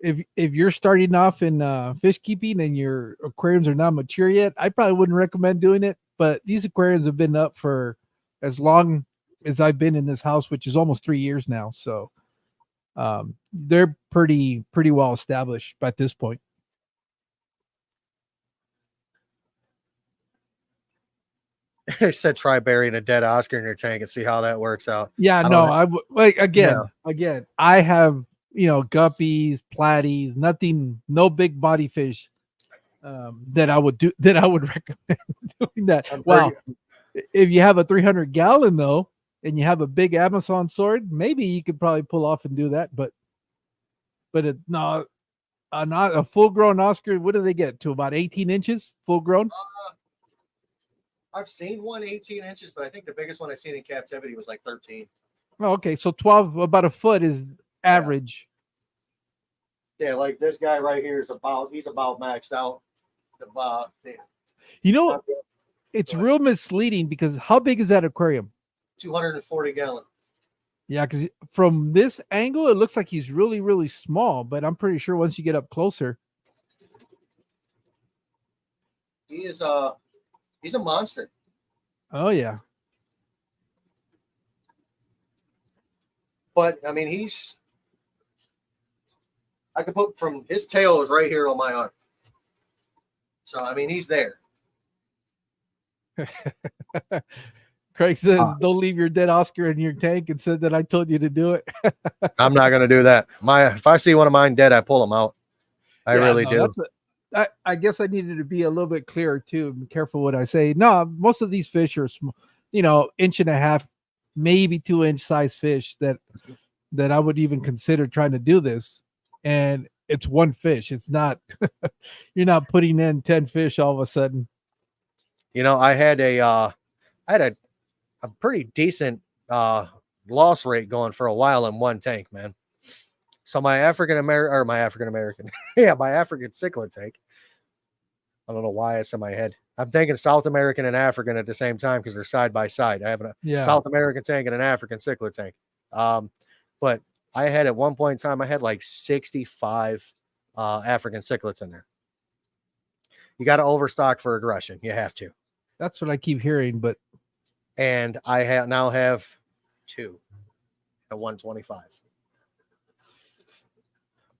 if you're starting off in fish keeping and your aquariums are not mature yet, I probably wouldn't recommend doing it. But these aquariums have been up for as long as I've been in this house, which is almost 3 years now. So they're pretty well established at this point. I said try burying a dead Oscar in your tank and see how that works out. Yeah, I would like again. I have guppies, platies, no big body fish that I would recommend doing that. Wow, if you have a 300-gallon though, and you have a big Amazon sword, maybe you could probably pull off and do that. But not a full-grown Oscar. What do they get to? About 18 inches, full-grown. I've seen one 18 inches, but I think the biggest one I've seen in captivity was like 13. Oh, okay. So 12, about a foot is average. Yeah, like this guy right here he's about maxed out. It's real misleading because how big is that aquarium? 240 gallon. Yeah, because from this angle, it looks like he's really, really small, but I'm pretty sure once you get up closer. He's a monster. Oh yeah. But I mean, I could put from his tail is right here on my arm. So I mean, he's there. Craig says, "Don't leave your dead Oscar in your tank," and said that I told you to do it. I'm not going to do that. If I see one of mine dead, I pull them out. I really do. I guess I needed to be a little bit clearer too. Be careful what I say. No, most of these fish are small, 1.5 inch, maybe 2-inch size fish that I would even consider trying to do this. And it's one fish. It's not, you're not putting in 10 fish all of a sudden. I had a pretty decent loss rate going for a while in one tank, man. So my African cichlid tank. I don't know why it's in my head. I'm thinking South American and African at the same time because they're side by side. I have a South American tank and an African cichlid tank. But I had at one point in time, I had like 65 African cichlids in there. You got to overstock for aggression. You have to. That's what I keep hearing, and I now have 2 at 125.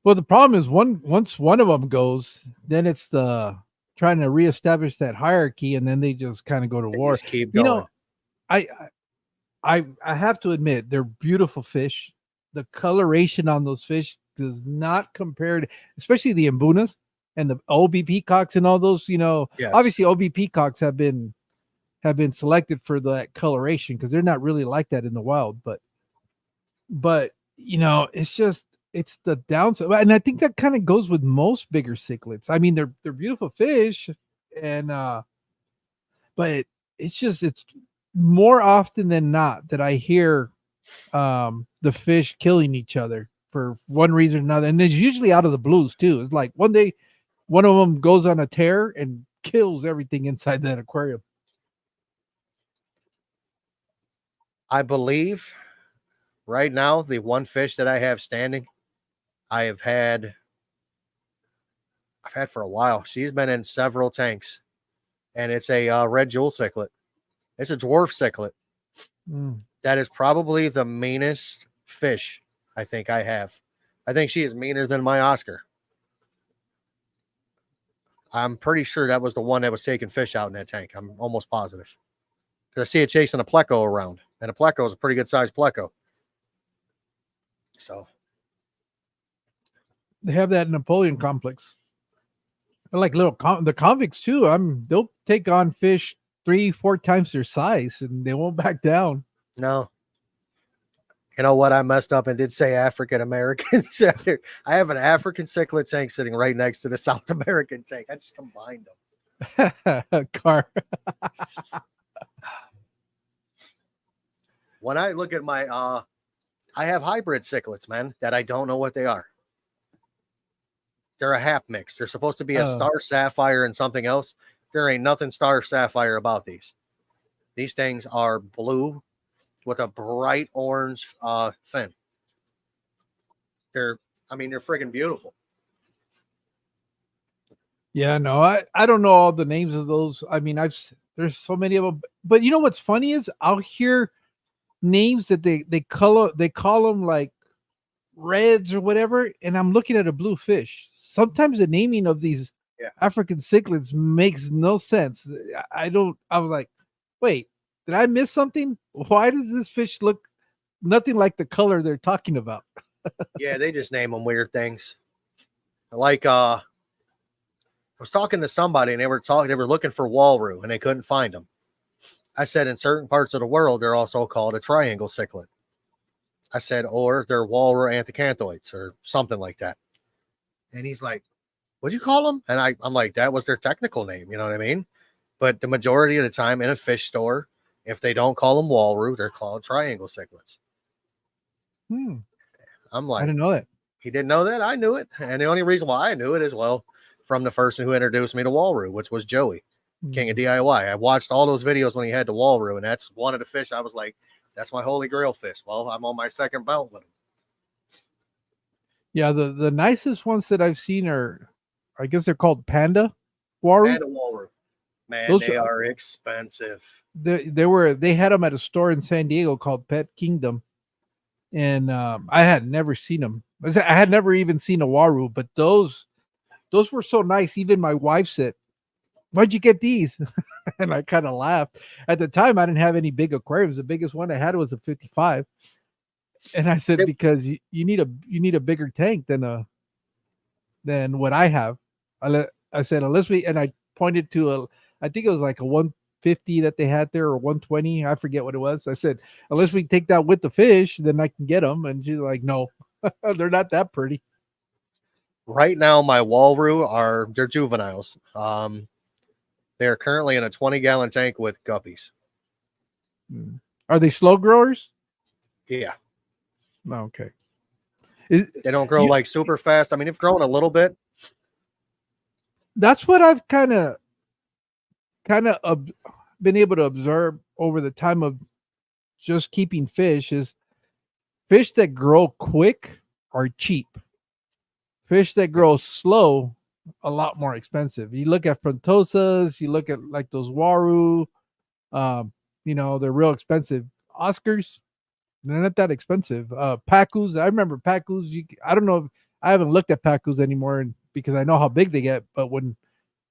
Well, the problem is once one of them goes, then it's the trying to reestablish that hierarchy, and then they just kind of go to war. Just keep going. I have to admit they're beautiful fish. The coloration on those fish does not compare to, especially the Mbunas. and the OB peacocks and all those, Yes. obviously OB peacocks have been selected for that coloration because they're not really like that in the wild, but it's the downside, and I think that kind of goes with most bigger cichlids. I mean, they're beautiful fish, and but it's more often than not that I hear the fish killing each other for one reason or another, and it's usually out of the blues too. It's like one day one of them goes on a tear and kills everything inside that aquarium. I believe right now the one fish that I have standing, I've had for a while. She's been in several tanks, and it's a red jewel cichlid. It's a dwarf cichlid. That is probably the meanest fish I think I have. I think she is meaner than my Oscar. I'm pretty sure that was the one that was taking fish out in that tank. I'm almost positive. Because I see it chasing a pleco around, and a pleco is a pretty good sized pleco. So they have that Napoleon complex. They're like little the convicts too. They'll take on fish 3-4 times their size, and they won't back down. No. You know what? I messed up and did say African Americans. I have an African cichlid tank sitting right next to the South American tank. I just combined them. Car. When I look at my, I have hybrid cichlids, man, that I don't know what they are. They're a hap mix. They're supposed to be a star sapphire and something else. There ain't nothing star sapphire about these. These things are blue with a bright orange fin. They're freaking beautiful. Yeah, no, I don't know all the names of those. I mean, there's so many of them. But you know what's funny is I'll hear names that they call them like reds or whatever, and I'm looking at a blue fish. Sometimes the naming of these African cichlids makes no sense. I was like, wait, did I miss something? Why does this fish look nothing like the color they're talking about? Yeah, they just name them weird things. Like I was talking to somebody, and they were looking for walrus, and they couldn't find them. I said, in certain parts of the world, they're also called a triangle cichlid. I said, or they're walrus anthocanthoids or something like that. And he's like, what'd you call them? And I'm like, that was their technical name. You know what I mean? But the majority of the time in a fish store, if they don't call them walrus, they're called triangle cichlids. I'm like, I didn't know that. He didn't know that. I knew it. And the only reason why I knew it is, well, from the person who introduced me to walrus, which was Joey, King of DIY. I watched all those videos when he had the walrus, and that's one of the fish I was like, that's my holy grail fish. Well, I'm on my second belt with him. Yeah, the nicest ones that I've seen are, I guess they're called panda walrus. Panda walrus. Man, they are expensive. They had them at a store in San Diego called Pet Kingdom, and I had never seen them. I had never even seen a walrus, but those were so nice. Even my wife said, "Why'd you get these?" And I kind of laughed. At the time, I didn't have any big aquariums. The biggest one I had was a 55. And I said, because you need a bigger tank than what I have. I said, unless and I pointed to I think it was like a 150 that they had there, or 120. I forget what it was. I said, unless we take that with the fish, then I can get them. And she's like, no, they're not that pretty. Right now, my walrus they're juveniles. They're currently in a 20-gallon tank with guppies. Are they slow growers? Yeah. Okay. They don't grow like super fast. I mean, they've grown a little bit. That's what I've kind of been able to observe over the time of just keeping fish is fish that grow quick are cheap. Fish that grow slow, a lot more expensive. You look at frontosas, you look at like those waru, they're real expensive. Oscars, they're not that expensive. Pacus, I remember Pacus. I don't know. I haven't looked at Pacus anymore because I know how big they get. But when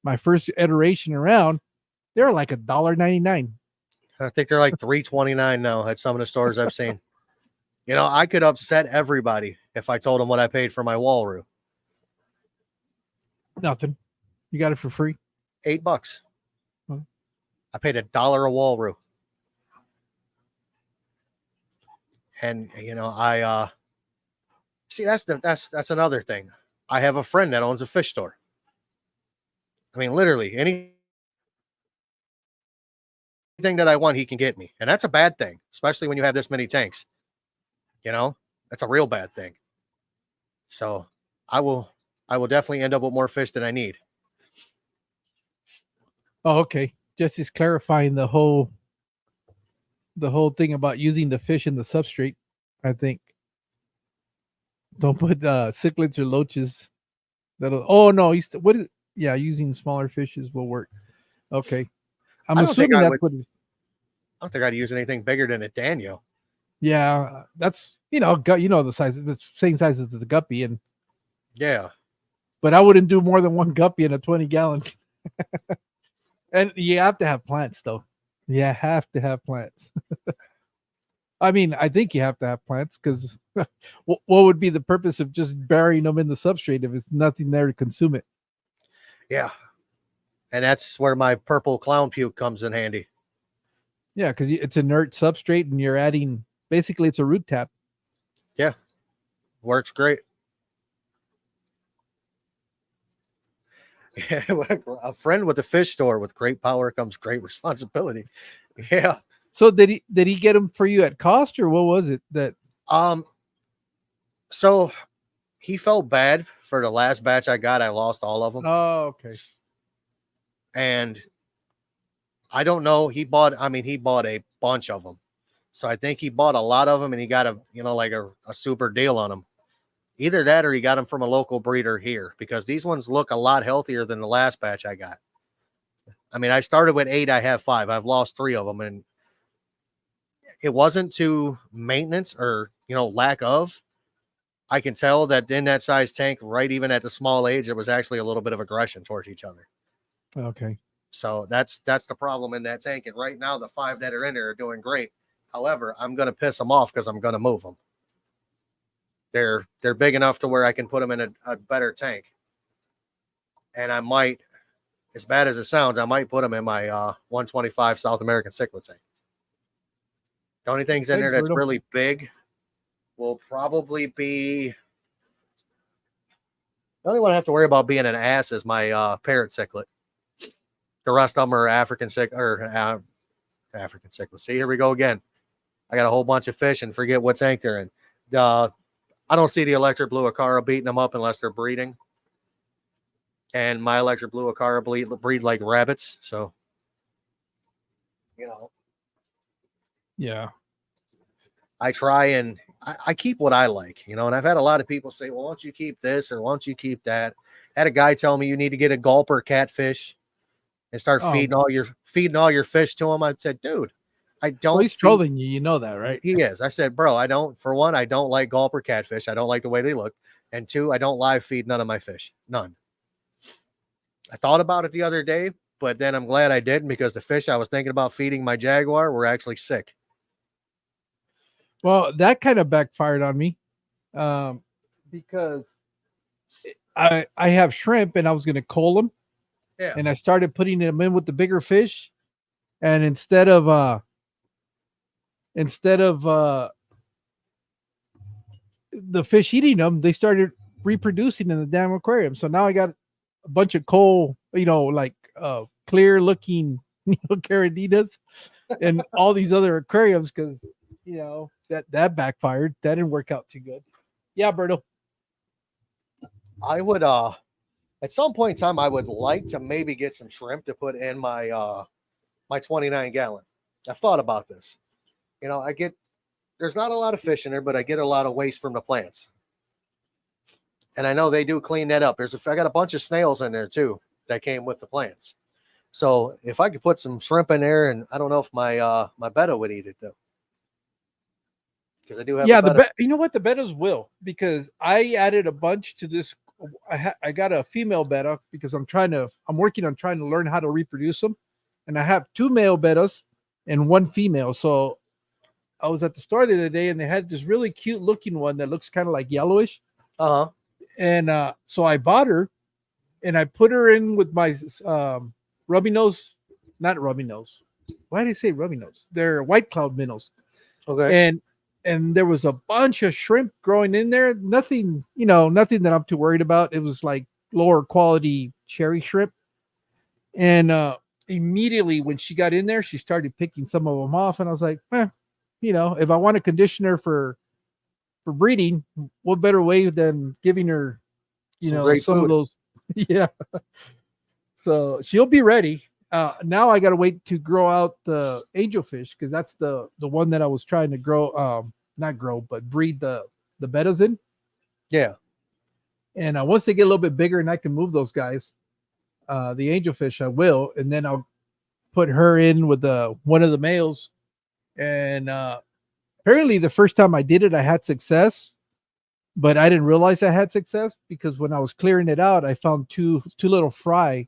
my first iteration around, they're like $1.99. I think they're like $3.29 now at some of the stores I've seen. I could upset everybody if I told them what I paid for my walrus. Nothing. You got it for free? $8. Huh? I paid $1 a Walrus. And I see that's another thing. I have a friend that owns a fish store. I mean, literally anything that I want, he can get me. And that's a bad thing, especially when you have this many tanks. That's a real bad thing. So I will definitely end up with more fish than I need. Oh, okay. Just is clarifying the whole thing about using the fish in the substrate. I think don't put cichlids or loaches. That'll. Oh no, what is? Yeah, using smaller fishes will work. Okay, I'm assuming that's what. I don't think I'd use anything bigger than a Daniel. Yeah, that's the size, the same size as the guppy, and yeah. But I wouldn't do more than one guppy in a 20-gallon. And you have to have plants, though. You have to have plants. I mean, I think you have to have plants because what would be the purpose of just burying them in the substrate if it's nothing there to consume it? Yeah. And that's where my purple clown puke comes in handy. Yeah, because it's inert substrate and you're adding, basically it's a root tap. Yeah. Works great. A friend with a fish store. With great power comes great responsibility. Yeah. So did he get them for you at cost, or what was it that? So he felt bad for the last batch I got. I lost all of them. Oh, okay. And I don't know. He bought a bunch of them. So I think he bought a lot of them and he got a super deal on them. Either that or he got them from a local breeder here, because these ones look a lot healthier than the last batch I got. I mean, I started with 8. I have 5. I've lost 3 of them. And it wasn't to maintenance or, lack of. I can tell that in that size tank, right, even at the small age, there was actually a little bit of aggression towards each other. Okay. So that's the problem in that tank. And right now, the 5 that are in there are doing great. However, I'm going to piss them off because I'm going to move them. They're big enough to where I can put them in a better tank. And I might, as bad as it sounds, I might put them in my 125 South American cichlid tank. The only things in there that's really big will probably be, the only one I have to worry about being an ass is my parrot cichlid. The rest of them are African cichlid. See, here we go again. I got a whole bunch of fish and forget what tank they're in. I don't see the electric blue Acara beating them up unless they're breeding. And my electric blue Acara breed like rabbits. So, Yeah. I try and I keep what I like, and I've had a lot of people say, well, why don't you keep this or why don't you keep that? I had a guy tell me you need to get a gulper catfish and start feeding all your fish to him. I said, dude, I don't. Well, he's trolling you. You know that, right? He is. I said, bro, I don't like gulper catfish. I don't like the way they look. And 2, I don't live feed none of my fish. None. I thought about it the other day, but then I'm glad I didn't, because the fish I was thinking about feeding my jaguar were actually sick. Well, that kind of backfired on me, because I have shrimp and I was going to cull them. Yeah. And I started putting them in with the bigger fish, and instead of the fish eating them, they started reproducing in the damn aquarium. So now I got a bunch of coal, like clear looking caradinas and all these other aquariums, because that backfired. That didn't work out too good. Yeah, Berto. I would at some point in time, I would like to maybe get some shrimp to put in my my 29-gallon. I've thought about this. There's not a lot of fish in there, but I get a lot of waste from the plants. And I know they do clean that up. I got a bunch of snails in there too that came with the plants. So if I could put some shrimp in there, and I don't know if my my betta would eat it though, because I do have. Yeah, the you know what, the bettas will, because I added a bunch to this. I got a female betta because I'm working on trying to learn how to reproduce them, and I have 2 male bettas and 1 female. So I was at the store the other day and they had this really cute looking one that looks kind of like yellowish. Uh-huh. And so I bought her, and I put her in with my rubby nose, not rubby nose. Why did I say rubby nose? They're white cloud minnows. Okay. And there was a bunch of shrimp growing in there. Nothing, nothing that I'm too worried about. It was like lower quality cherry shrimp. And immediately when she got in there, she started picking some of them off, and I was like, if I want a conditioner for breeding, what better way than giving her, Some great some of food. those, yeah. So she'll be ready. Now I got to wait to grow out the angelfish because that's the one that I was trying to grow, not grow, but breed the bettas in. Yeah. And once they get a little bit bigger and I can move those guys, the angelfish I will, and then I'll put her in with one of the males. And apparently, the first time I did it, I had success, but I didn't realize I had success because when I was clearing it out, I found two little fry,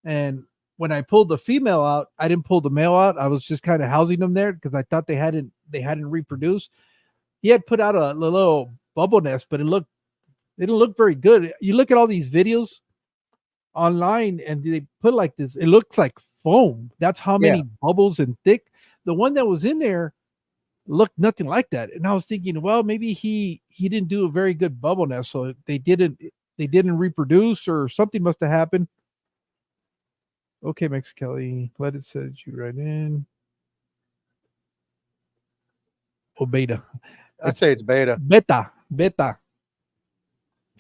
and when I pulled the female out, I didn't pull the male out. I was just kind of housing them there because I thought they hadn't reproduced. He had put out a little bubble nest, but it didn't look very good. You look at all these videos online and they put like this, it looks like foam. That's how many bubbles and thick. The one that was in there looked nothing like that. And I was thinking, well, maybe he didn't do a very good bubble nest, so they didn't reproduce or something must have happened. Okay, Mexicali, let it set you right in. Oh, beta. I'd say it's beta. Beta.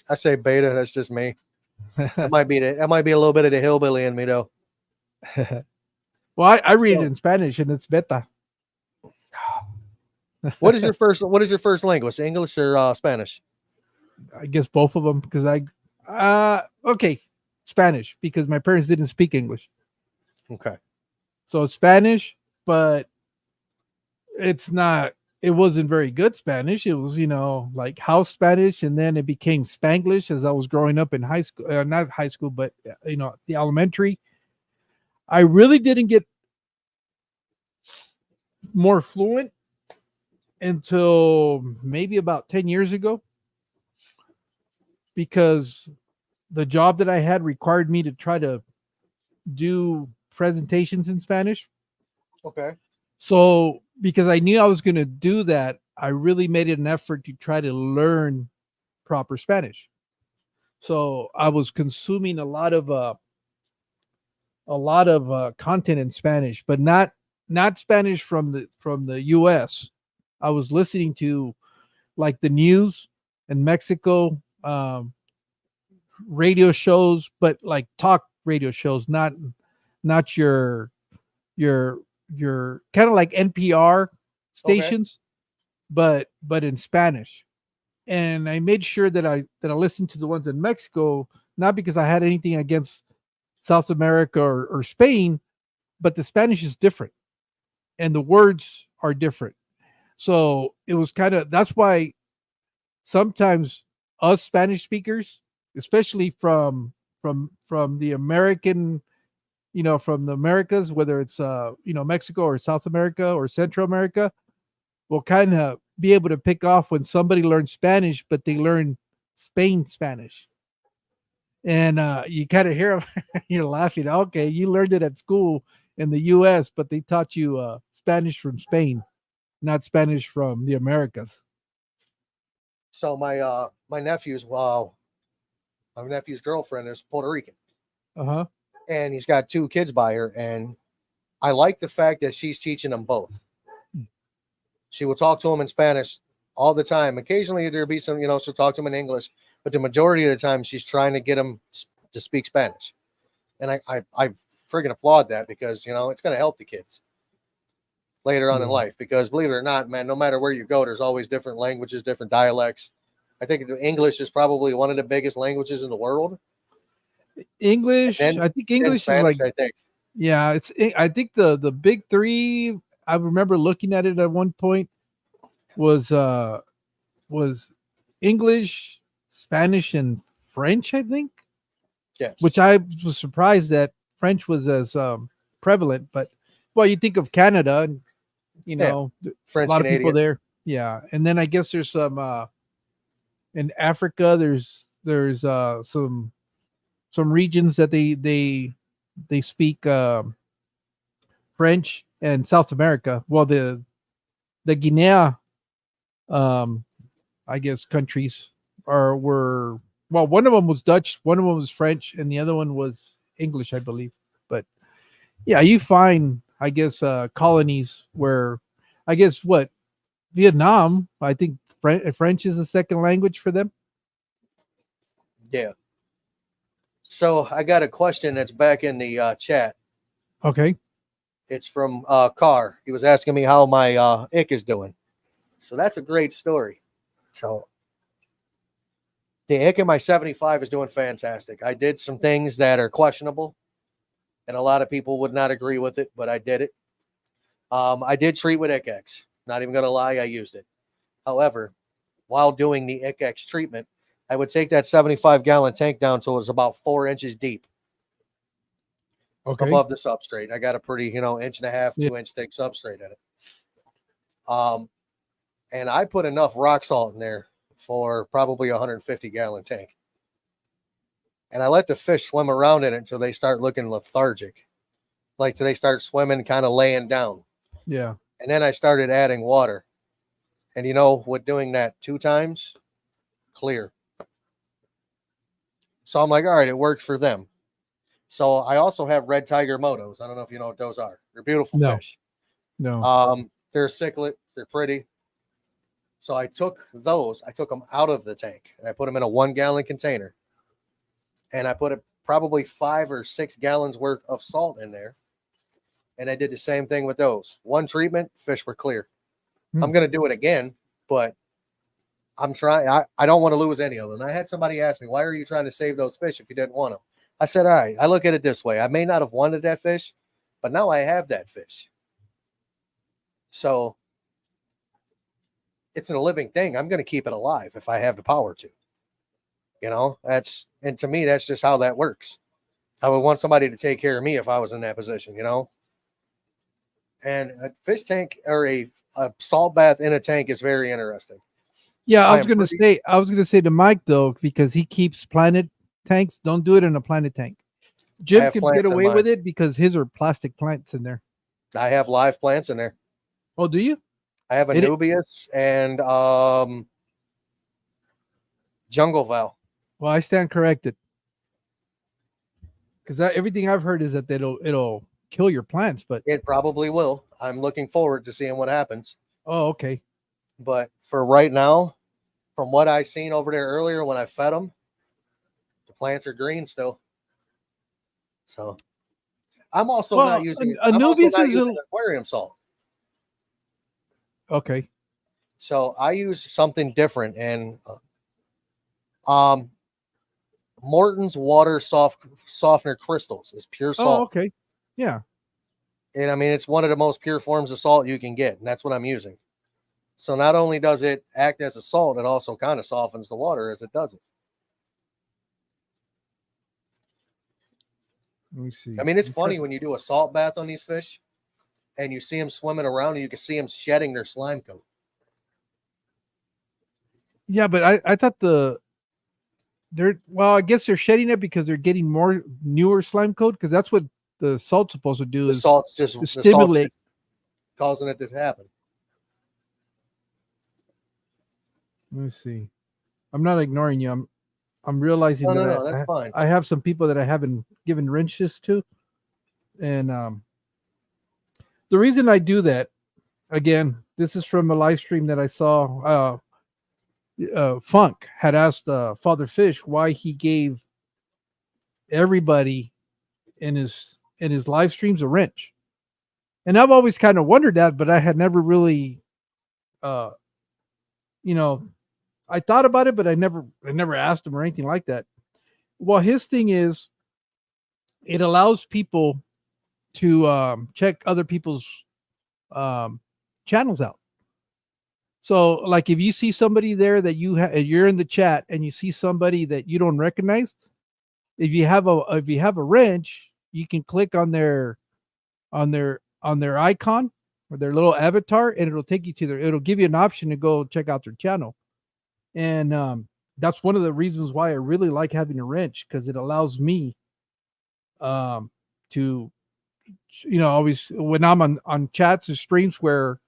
I say beta. That's just me. That might be a little bit of the hillbilly in me, though. Well, I read it in Spanish, and it's beta. What is your first language? English or Spanish? I guess both of them because okay, Spanish because my parents didn't speak English. Okay. So it's Spanish, but it wasn't very good Spanish. It was, like house Spanish, and then it became Spanglish as I was growing up in high school, not high school, but the elementary. I really didn't get more fluent until maybe about 10 years ago because the job that I had required me to try to do presentations in Spanish. Okay. So because I knew I was going to do that, I really made an effort to try to learn proper Spanish. So I was consuming a lot of content in Spanish, but not Spanish from the US. I was listening to like the news in Mexico, radio shows, but like talk radio shows, not your kind of like NPR stations, but in Spanish. And I made sure that I listened to the ones in Mexico, not because I had anything against South America or Spain, but the Spanish is different and the words are different. So it was that's why sometimes us Spanish speakers, especially from the American, from the Americas, whether it's Mexico or South America or Central America, will kind of be able to pick off when somebody learns Spanish, but they learn Spain Spanish. And you kind of hear them, you're laughing. Okay, you learned it at school in the U.S., but they taught you Spanish from Spain, not Spanish from the Americas. So my nephew's girlfriend is Puerto Rican. Uh-huh. And he's got 2 kids by her, and I like the fact that she's teaching them both. She will talk to them in Spanish all the time. Occasionally there'll be some, she'll talk to them in English, but the majority of the time she's trying to get them to speak Spanish. And I friggin' applaud that because, it's going to help the kids later on in life. Because believe it or not, man, no matter where you go, there's always different languages, different dialects. I think English is probably one of the biggest languages in the world. English, I think English Spanish, is like, yeah, I think the big 3, I remember looking at it at one point, was English, Spanish, and French, I think. Yes. Which I was surprised that French was as prevalent, but well, you think of Canada, and French, a lot Canadian. of people there. Yeah, and then I guess there's some in Africa. There's some some regions that they speak French, and South America. Well, the Guinea, um, I guess countries were, well, one of them was Dutch, one of them was French, and the other one was English, I believe. But yeah, you find, I guess, colonies where, I guess, what, Vietnam, I think French is the second language for them. Yeah. So I got a question that's back in the chat. Okay. It's from Carr. He was asking me how my ick is doing. So that's a great story. So the ick in my 75 is doing fantastic. I did some things that are questionable, and a lot of people would not agree with it, but I did it. I did treat with ICX. Not even going to lie, I used it. However, while doing the ICX treatment, I would take that 75-gallon tank down till it was about 4 inches deep. Okay. Above the substrate. I got a pretty, 1.5 Yeah. 2-inch thick substrate in it. And I put enough rock salt in there for probably a 150-gallon tank. And I let the fish swim around in it until they start looking lethargic. Like till they start swimming, kind of laying down. Yeah. And then I started adding water. And with doing that 2 times, clear. So I'm like, all right, it worked for them. So I also have red tiger motos. I don't know if you know what those are. They're beautiful fish. No. They're cichlid. They're pretty. So I took them out of the tank and I put them in a 1-gallon container. And I put probably 5 or 6 gallons worth of salt in there. And I did the same thing with those. 1 treatment, fish were clear. I'm going to do it again, but I'm trying. I don't want to lose any of them. I had somebody ask me, why are you trying to save those fish if you didn't want them? I said, all right, I look at it this way. I may not have wanted that fish, but now I have that fish. So it's a living thing. I'm going to keep it alive if I have the power to. And to me, that's just how that works. I would want somebody to take care of me if I was in that position, And a fish tank or a salt bath in a tank is very interesting. Yeah, I was gonna say to Mike though, because he keeps planet tanks. Don't do it in a planet tank. Jim can get away with it because his are plastic plants in there. I have live plants in there. Oh, do you? I have a Nubius and jungle val. Well, I stand corrected. Because everything I've heard is that it'll kill your plants, but it probably will. I'm looking forward to seeing what happens. Oh, okay. But for right now, from what I seen over there earlier when I fed them, the plants are green still. So I'm also not using aquarium salt. Okay. So I use something different, and Morton's water softener crystals is pure salt. Oh, okay. Yeah. And I mean, it's one of the most pure forms of salt you can get, and that's what I'm using. So not only does it act as a salt, it also kind of softens the water as it does it. Let me see. I mean, it's funny when you do a salt bath on these fish and you see them swimming around and you can see them shedding their slime coat. Yeah, but I thought I guess they're shedding it because they're getting more newer slime coat, because that's what the salt's supposed to do. The salt's just stimulate, causing it to happen. Let me see. I'm not ignoring you. I'm realizing that's fine. I have some people that I haven't given wrenches to, and the reason I do that, again, this is from a live stream that I saw. Funk had asked Father Fish why he gave everybody in his live streams a wrench, and I've always kind of wondered that, but I had never really, I thought about it, but I never asked him or anything like that. Well, his thing is, it allows people to check other people's channels out. So, like, if you see somebody there that you're in the chat and you see somebody that you don't recognize, if you have a wrench, you can click on their icon or their little avatar, and it'll take you to it'll give you an option to go check out their channel. And that's one of the reasons why I really like having a wrench, because it allows me to, always when I'm on chats or streams where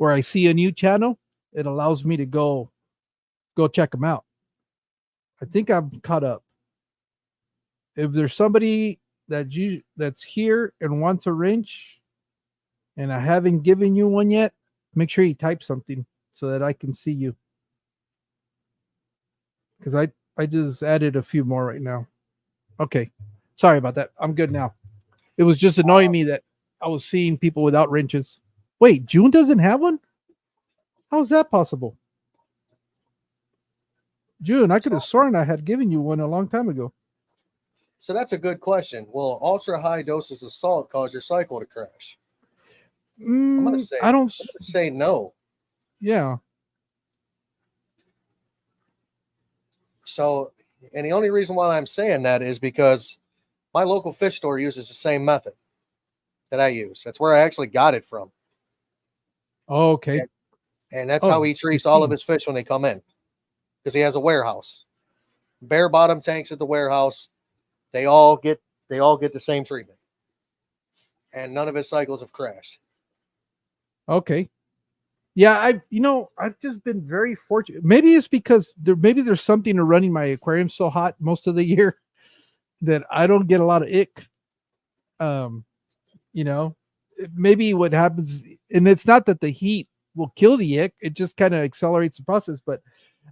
I see a new channel, it allows me to go check them out. I think I'm caught up. If there's somebody that's here and wants a wrench and I haven't given you one yet, make sure you type something so that I can see you. Because I just added a few more right now. Okay. Sorry about that. I'm good now. It was just annoying me that I was seeing people without wrenches. Wait, June doesn't have one? How's that possible? June, I could have sworn I had given you one a long time ago. So that's a good question. Will ultra high doses of salt cause your cycle to crash? I'm gonna say no. Yeah. So, and the only reason why I'm saying that is because my local fish store uses the same method that I use. That's where I actually got it from. Oh, okay. And that's how he treats all of his fish when they come in, because he has a warehouse. Bare bottom tanks at the warehouse. They all get the same treatment, and none of his cycles have crashed. Okay. Yeah, I've just been very fortunate. Maybe it's because there's something to running my aquarium so hot most of the year that I don't get a lot of ick. Maybe what happens, and it's not that the heat will kill the ick, it just kind of accelerates the process. But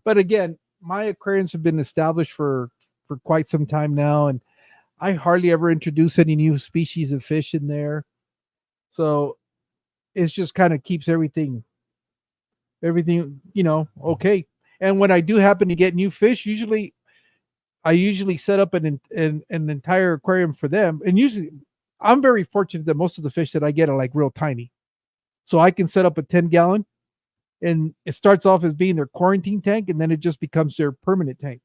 again, my aquariums have been established for quite some time now, and I hardly ever introduce any new species of fish in there. So it's just kind of keeps everything, okay. And when I do happen to get new fish, I usually set up an entire aquarium for them. And usually I'm very fortunate that most of the fish that I get are like real tiny. So I can set up a 10-gallon, and it starts off as being their quarantine tank, and then it just becomes their permanent tank.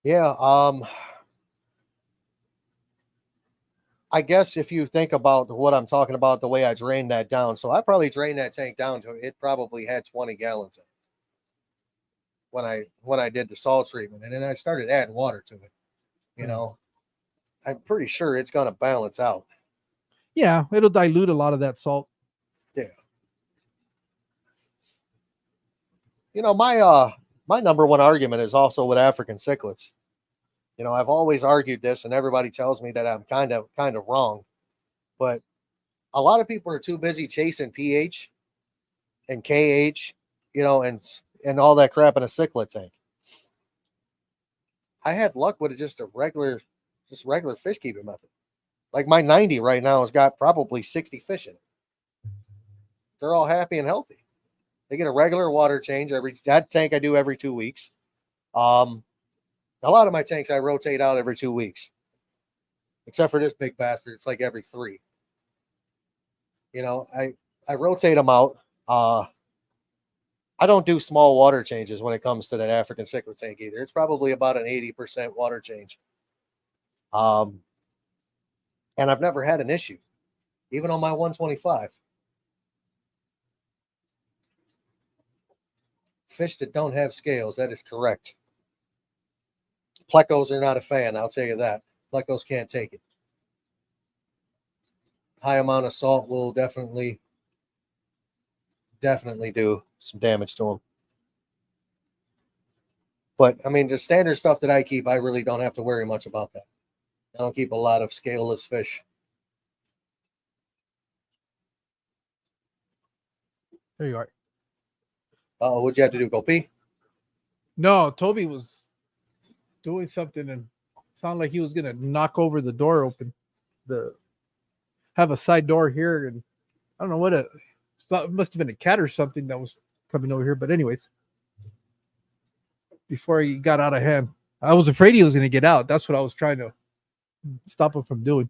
Yeah. I guess if you think about what I'm talking about, the way I drained that down, so I probably drained that tank down to it probably had 20 gallons in it when I did the salt treatment, and then I started adding water to it. I'm pretty sure it's gonna balance out. Yeah, it'll dilute a lot of that salt. Yeah. My number one argument is also with African cichlids. I've always argued this, and everybody tells me that I'm kind of wrong, but a lot of people are too busy chasing pH and KH, and all that crap in a cichlid tank. I had luck with just regular fish keeping method. Like my 90 right now has got probably 60 fish in it. They're all happy and healthy. They get a regular water change that tank I do every 2 weeks. A lot of my tanks I rotate out every 2 weeks, except for this big bastard. It's like every 3. I rotate them out. I don't do small water changes when it comes to that African cichlid tank either. It's probably about an 80% water change. And I've never had an issue, even on my 125. Fish that don't have scales, that is correct. Plecos are not a fan, I'll tell you that. Plecos can't take it. High amount of salt will definitely do some damage to them. But I mean, the standard stuff that I keep, I really don't have to worry much about that. I don't keep a lot of scaleless fish. There you are. What'd you have to do? Go pee? No, Toby was doing something and sounded like he was gonna knock over the door open. Have a side door here, and I don't know what it must have been a cat or something that was coming over here. But anyways, before he got out of hand, I was afraid he was gonna get out. That's what I was trying to stop him from doing.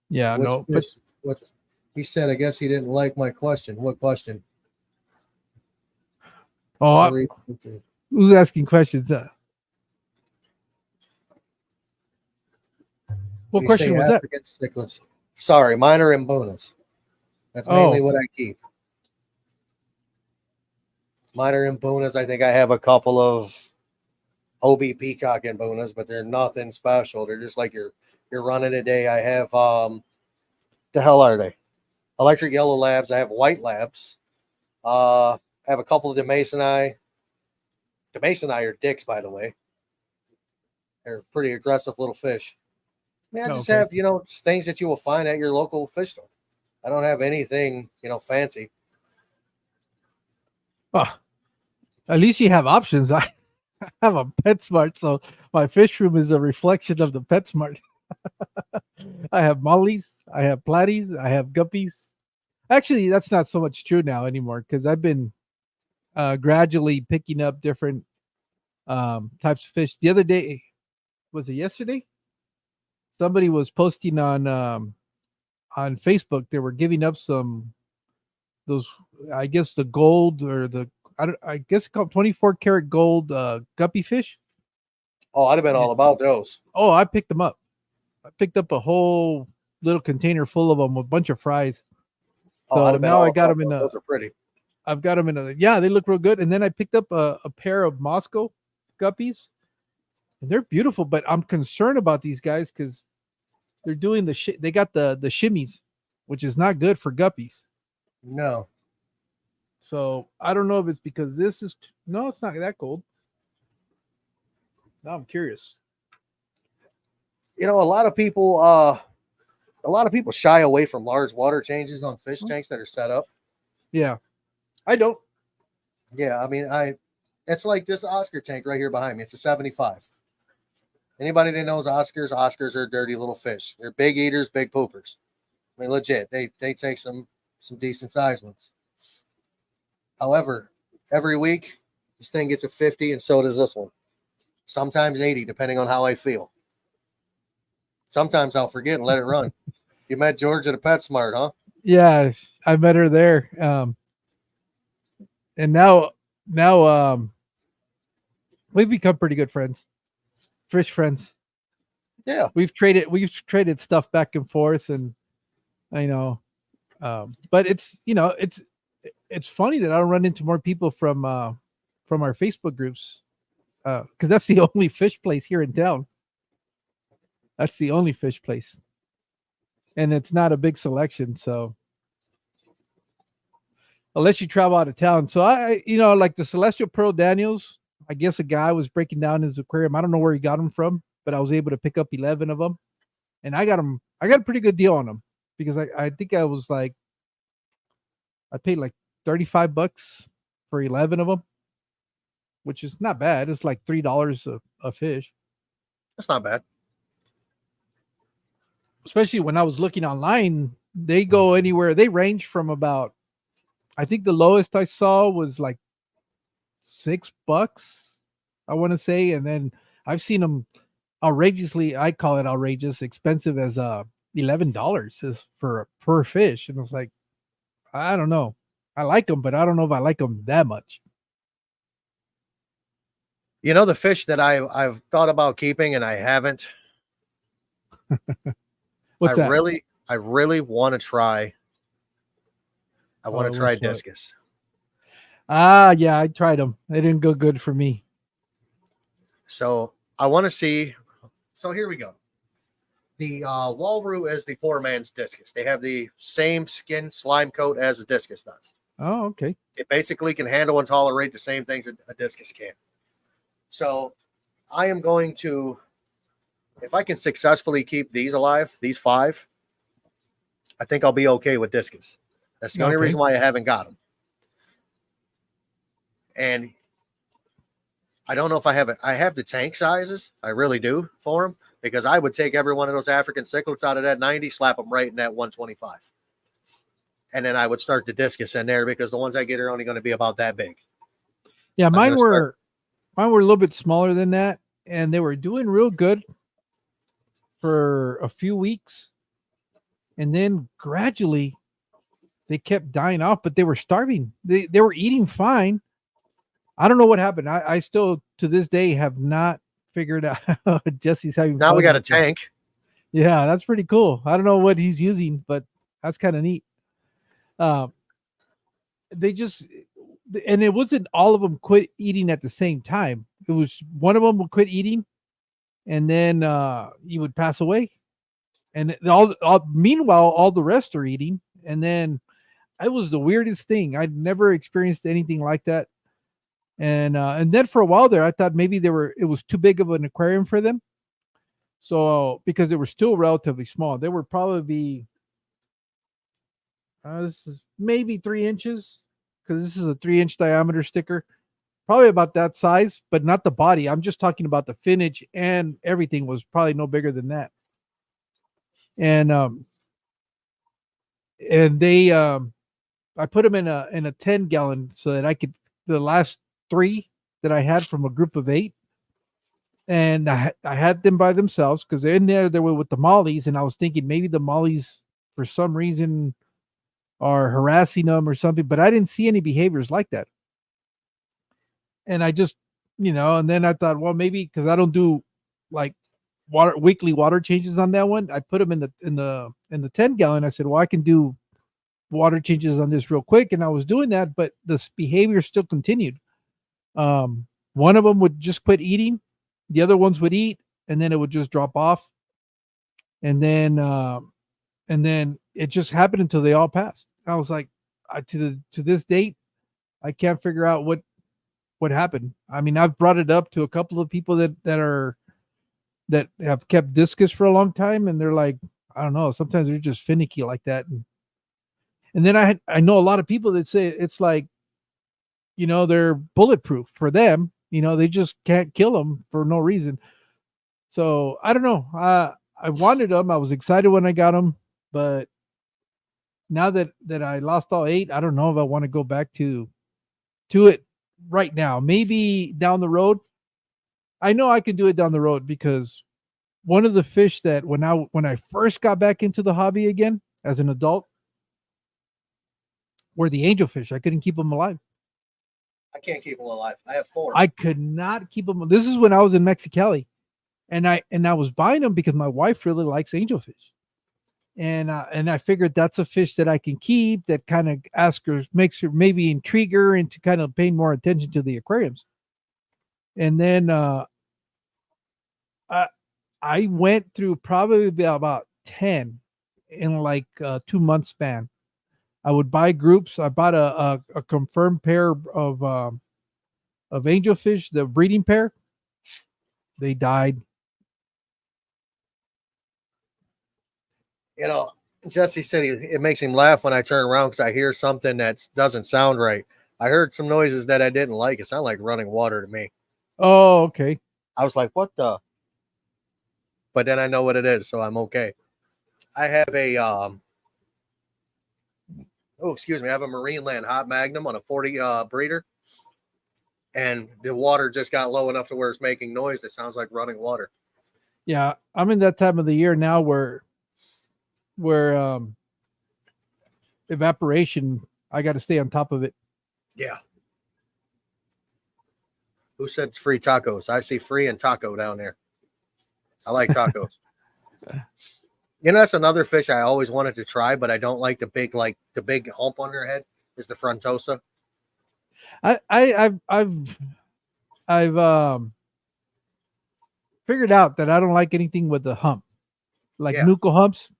Yeah, but what he said, I guess he didn't like my question. What question? Oh, who's asking questions? What question was that? Cichlids. Sorry, mine are Mbunas. That's mainly Oh, what I keep. Minor imbunas. I think I have a couple of OB peacock imbunas, but they're nothing special. They're just like you're running a day. I have the hell are they? Electric yellow labs. I have white labs. I have a couple of DeMasoni. DeMasoni are dicks, by the way. They're pretty aggressive little fish. I mean, I just okay. have, just things that you will find at your local fish store. I don't have anything, fancy. Oh, at least you have options. I have a PetSmart, so my fish room is a reflection of the PetSmart. I have mollies, I have platies, I have guppies. Actually, that's not so much true now anymore because I've been gradually picking up different types of fish. The other day, was it yesterday? Somebody was posting on Facebook. They were giving up some those, I guess the gold or the I guess called 24 karat gold guppy fish. Oh, I'd have been all about those. Oh, I picked them up. I picked up a whole little container full of them, a bunch of fries. Oh, I'd So have been now all I got about them in those. a. Those are pretty. I've got them in a. Yeah, they look real good. And then I picked up a pair of Moscow guppies, and they're beautiful. But I'm concerned about these guys because they're doing the shit. They got the shimmies, which is not good for guppies. No. So I don't know if it's because this is no, it's not that cold. Now I'm curious. A lot of people shy away from large water changes on fish tanks that are set up. Yeah. I don't. Yeah, I mean, it's like this Oscar tank right here behind me. It's a 75. Anybody that knows Oscars are dirty little fish. They're big eaters, big poopers. I mean, legit. They take some decent sized ones. However, every week this thing gets a 50, and so does this one. Sometimes 80, depending on how I feel. Sometimes I'll forget and let it run. You met George at a PetSmart, huh? Yeah, I met her there. And now we've become pretty good friends. Fish friends. Yeah. We've traded stuff back and forth, and I know. But it's it's funny that I don't run into more people from our Facebook groups. Because that's the only fish place here in town. That's the only fish place. And it's not a big selection, so unless you travel out of town. So like the Celestial Pearl Daniels, I guess a guy was breaking down his aquarium. I don't know where he got them from, but I was able to pick up 11 of them. And I got a pretty good deal on them because I think I paid like $35 for 11 of them, which is not bad. It's like $3 a fish. That's not bad. Especially when I was looking online, they go anywhere. They range from about, I think the lowest I saw was like $6, I want to say. And then I've seen them outrageously, I call it outrageous, expensive as $11 is for per fish. And I was like, I don't know. I like them, but I don't know if I like them that much. The fish that I've thought about keeping and I haven't. What's that? I really want to try. I want to try discus. Yeah, I tried them. They didn't go good for me. So I want to see. So here we go. The Walroo is the poor man's discus. They have the same skin slime coat as a discus does. Oh, okay. It basically can handle and tolerate the same things a discus can. So I am going to, if I can successfully keep these alive, these 5, I think I'll be okay with discus. That's the only reason why I haven't got them. And I don't know if I have it. I have the tank sizes. I really do for them because I would take every one of those African cichlids out of that 90, slap them right in that 125. And then I would start the discus in there because the ones I get are only going to be about that big. Yeah, mine were a little bit smaller than that, and they were doing real good for a few weeks. And then gradually they kept dying off, but they were starving. They were eating fine. I don't know what happened. I still to this day have not figured out. Jesse's having now fun we got a with tank. Yeah, that's pretty cool. I don't know what he's using, but that's kind of neat. Um, they just, and it wasn't all of them quit eating at the same time. It was one of them would quit eating, and then he would pass away, and meanwhile all the rest are eating, and then it was the weirdest thing. I'd never experienced anything like that. And then for a while there, I thought maybe it was too big of an aquarium for them. So because they were still relatively small, they were probably this is maybe 3 inches, because this is a 3 inch diameter sticker, probably about that size, but not the body. I'm just talking about the finnage, and everything was probably no bigger than that. And they I put them in a 10 gallon so that I could, the last three that I had from a group of 8, and I had them by themselves because they're in there. They were with the mollies, and I was thinking maybe the mollies for some reason are harassing them or something, but I didn't see any behaviors like that. And I just, and then I thought, well, maybe because I don't do like weekly water changes on that one, I put them in the 10 gallon. I said, well, I can do water changes on this real quick, and I was doing that, but this behavior still continued. One of them would just quit eating, the other ones would eat, and then it would just drop off, and then it just happened until they all passed. I was like, to this date, I can't figure out what happened. I mean, I've brought it up to a couple of people that have kept discus for a long time, and they're like, I don't know, sometimes they're just finicky like that. And then I know a lot of people that say it's like, they're bulletproof for them. They just can't kill them for no reason. So I don't know. I wanted them. I was excited when I got them, but now that I lost all 8, I don't know if I want to go back to it right now. Maybe down the road. I know I can do it down the road, because one of the fish that when I first got back into the hobby again as an adult were the angelfish. I couldn't keep them alive. I can't keep them alive. I have 4. I could not keep them. This is when I was in Mexicali, and I was buying them because my wife really likes angelfish, and I figured that's a fish that I can keep. That kind of makes her maybe intrigue her into kind of paying more attention to the aquariums. And then I went through probably about 10 in like a 2-month span. I would buy groups. I bought a confirmed pair of angelfish, the breeding pair. They died. Jesse said it makes him laugh when I turn around because I hear something that doesn't sound right. I heard some noises that I didn't like. It sounded like running water to me. Oh, okay. I was like, what the? But then I know what it is, so I'm okay. I have a I have a Marineland Hot Magnum on a 40 breeder, and the water just got low enough to where it's making noise that sounds like running water. Yeah, I'm in that time of the year now where evaporation, I got to stay on top of it. Yeah. Who said it's free tacos? I see free and taco down there. I like tacos. That's another fish I always wanted to try, but I don't like the big hump on their head is the frontosa. I've figured out that I don't like anything with a hump, like nuchal humps.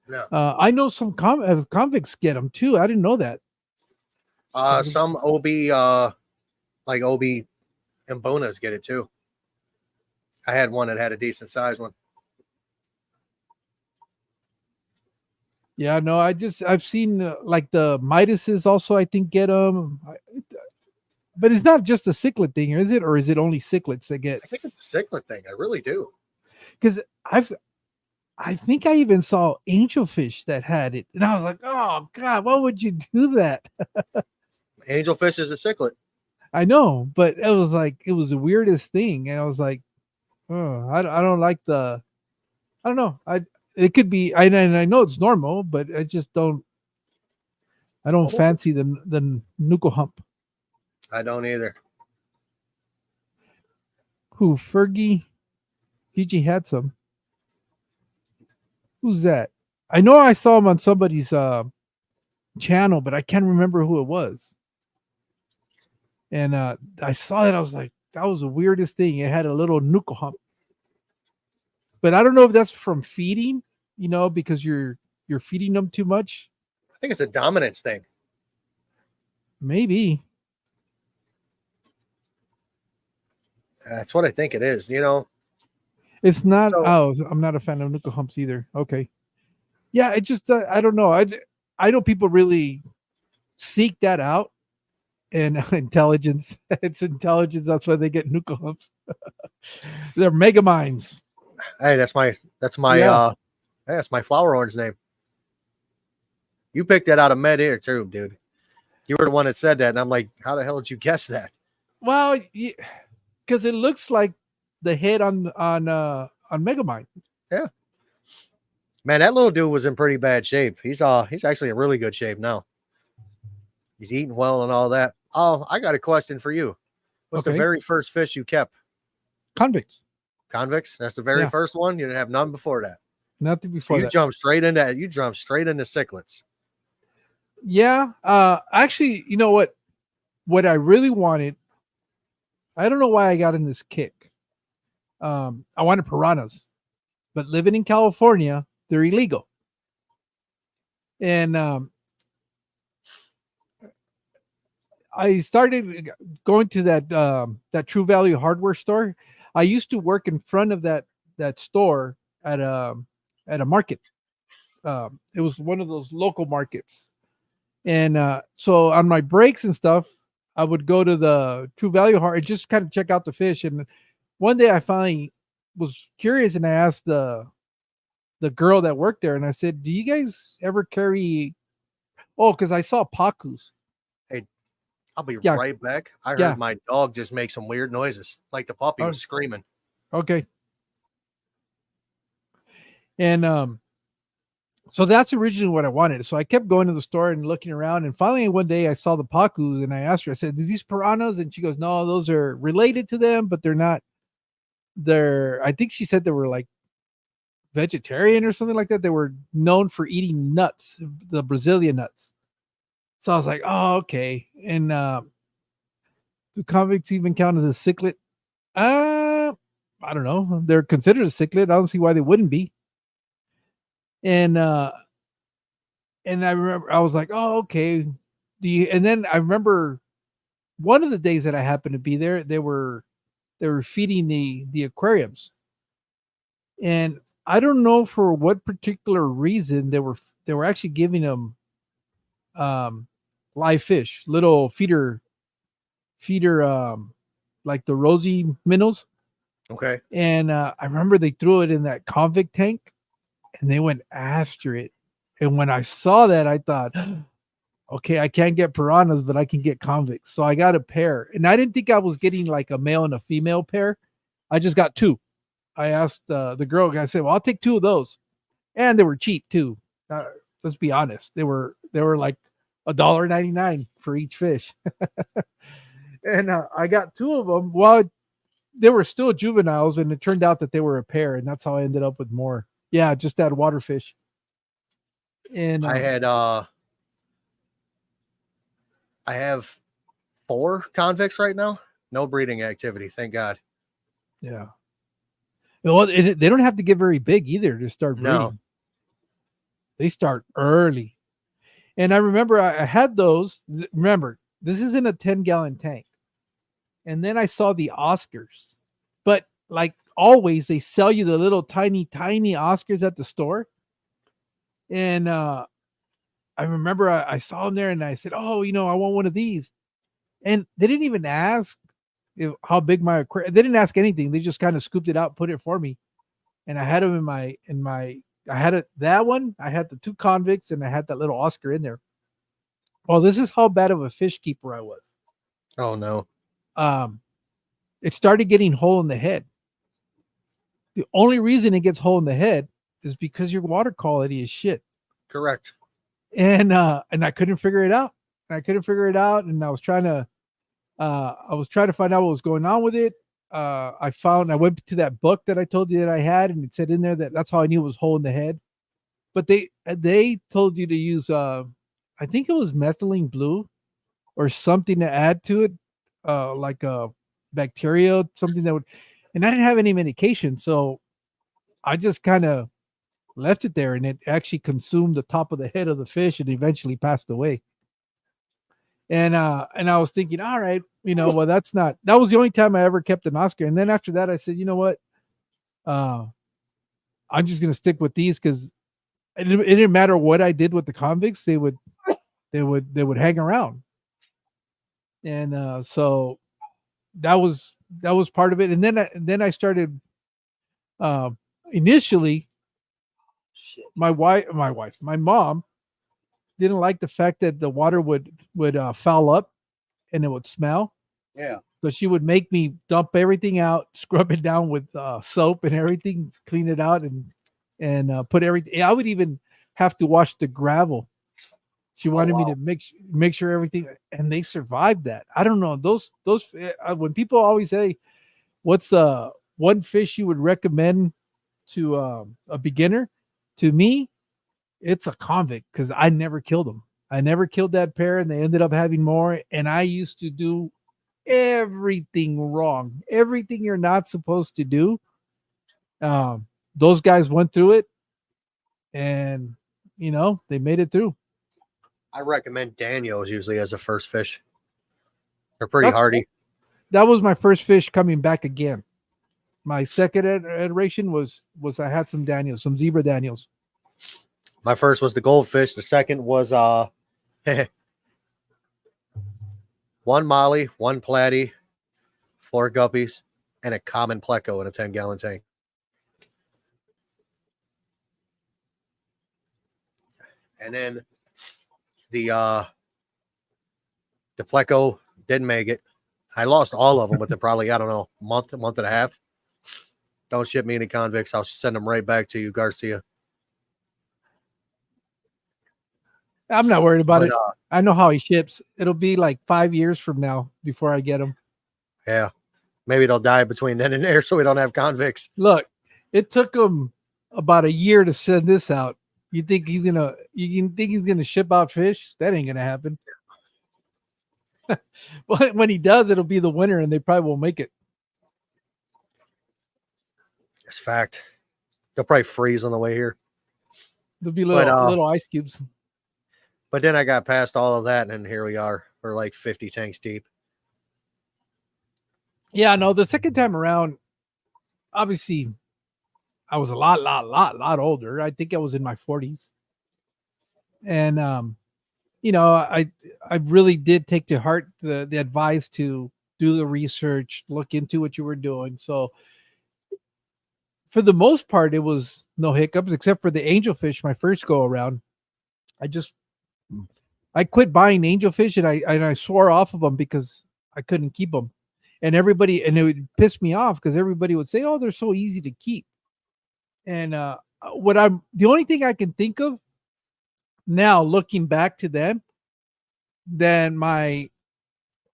No. I know some convicts get them too. I didn't know that. Some OB, like OB and Bonas get it too. I had one that had a decent size one. Yeah, no, I've seen like the Midases also, I think, get them. But it's not just a cichlid thing, is it? Or is it only cichlids that get? I think it's a cichlid thing. I really do. Because I think I even saw angelfish that had it, and I was like, "Oh God, why would you do that?" Angelfish is a cichlid. I know, but it was the weirdest thing, and I was like, "Oh, I don't like the, I don't know, it could be, I know it's normal, but I just don't, I don't fancy the nuchal hump." I don't either. Who, Fergie? PG had some. Who's that? I know I saw him on somebody's channel, but I can't remember who it was. And I saw it. I was like, that was the weirdest thing. It had a little nuka hump, but I don't know if that's from feeding, because you're feeding them too much. I think it's a dominance thing. Maybe. That's what I think it is. It's not. So, I'm not a fan of nuka humps either. Okay. Yeah, it just I don't know. I know people really seek that out, and intelligence. It's intelligence. That's why they get nuka humps. They're mega minds. hey, that's my Yeah. that's my flower horn's name. You picked that out of mid-air too, dude. You were the one that said that, and I'm like, how the hell did you guess that? Well, because it looks like the head on Megamind. Yeah. Man, that little dude was in pretty bad shape. He's actually in really good shape now. He's eating well and all that. Oh, I got a question for you. What's the Okay. very first fish you kept? Convicts. Convicts? That's the very Yeah. first one? You didn't have none before that. Nothing So before you that. jumped straight into cichlids. Yeah. Actually, you know what? What I really wanted, I don't know why I got in this kick. I wanted piranhas, but living in California, they're illegal. And I started going to that True Value hardware store. I used to work in front of that store at a market. It was one of those local markets, and so on my breaks and stuff, I would go to the True Value hard and just kind of check out the fish. And one day I finally was curious, and I asked the girl that worked there, and I said, "Do you guys ever carry?" Oh, because I saw pacus. Hey, I'll be Yeah, right back. I yeah. heard my dog just make some weird noises, like the puppy Oh, was screaming. okay. And so that's originally what I wanted. So I kept going to the store and looking around, and finally one day I saw the pacus, and I asked her, I said, "Are these piranhas?" And she goes, "No, those are related to them, but they're not. I think she said they were like vegetarian or something like that. They were known for eating nuts, the Brazilian nuts." So I was like, "Oh, okay." And do convicts even count as a cichlid? I don't know. They're considered a cichlid. I don't see why they wouldn't be. And I remember I was like, "Oh, okay." And then I remember one of the days that I happened to be there, they were feeding the aquariums, and I don't know for what particular reason they were actually giving them live fish, little feeder like the rosy minnows. Okay. And I remember they threw it in that convict tank, and they went after it. And when I saw that, I thought, okay, I can't get piranhas, but I can get convicts. So I got a pair. And I didn't think I was getting like a male and a female pair. I just got two. I asked the girl, I said, "Well, I'll take two of those." And they were cheap too. Let's be honest. They were like $1.99 for each fish. And I got two of them. Well, they were still juveniles, and it turned out that they were a pair, and that's how I ended up with more. Yeah, just that waterfish. And I have 4 convicts right now. No breeding activity, thank God. yeah. Well, they don't have to get very big either to start breeding. No. They start early. And I remember I had those. Remember, this is in a 10-gallon tank. And then I saw the Oscars. But like always, they sell you the little tiny Oscars at the store. And I remember I saw them there, and I said, "Oh, I want one of these." And they didn't even ask how big my aquarium. They didn't ask anything. They just kind of scooped it out, put it for me, and I had them in my. I had that one. I had the 2 convicts, and I had that little Oscar in there. Well, this is how bad of a fish keeper I was. Oh no. It started getting hole in the head. The only reason it gets hole in the head is because your water quality is shit. Correct. And I couldn't figure it out. And I was trying to find out what was going on with it. I went to that book that I told you that I had, and it said in there that's how I knew it was hole in the head. But they told you to use I I think it was methylene blue or something to add to it, like a bacteria, something that would, and I didn't have any medication. So I just kind of left it there and it actually consumed the top of the head of the fish and eventually passed away. And I was thinking, all right, well, that was the only time I ever kept an Oscar. And then after that, I said, you know what? I'm just gonna stick with these because it didn't matter what I did with the convicts, they would hang around. And so that was part of it. And then I started uh initially my mom didn't like the fact that the water would foul up and it would smell. Yeah. So she would make me dump everything out, scrub it down with soap and everything, clean it out, and put everything. I would even have to wash the gravel. She wanted me to make sure everything, and they survived that. I don't know those when people always say, "What's one fish you would recommend to a beginner?" To me, it's a convict because I never killed them. I never killed that pair, and they ended up having more. And I used to do everything wrong, everything you're not supposed to do. Those guys went through it, and they made it through. I recommend Daniels usually as a first fish. They're pretty That's hardy. That was my first fish coming back again. My second iteration was I had some Daniels, some zebra Daniels. My first was the goldfish. The second was one molly, one platy, 4 guppies, and a common pleco in a 10-gallon tank. And then the pleco didn't make it. I lost all of them within probably, I don't know, a month and a half. Don't ship me any convicts. I'll send them right back to you, Garcia. I'm not worried about it. I know how he ships. It'll be like 5 years from now before I get them. Yeah. Maybe they'll die between then and there so we don't have convicts. Look, it took him about a year to send this out. You think he's gonna ship out fish? That ain't gonna happen. When he does, it'll be the winter and they probably won't make it. It's fact. They'll probably freeze on the way here. There'll be little ice cubes. But then I got past all of that, and here we are. We're like 50 tanks deep. Yeah, no, the second time around, obviously, I was a lot older. I think I was in my 40s. And I really did take to heart the advice to do the research, look into what you were doing. So for the most part, it was no hiccups, except for the angelfish, my first go around. I quit buying angelfish and I swore off of them because I couldn't keep them. And it would piss me off because everybody would say, "Oh, they're so easy to keep." And the only thing I can think of now, looking back to them, then my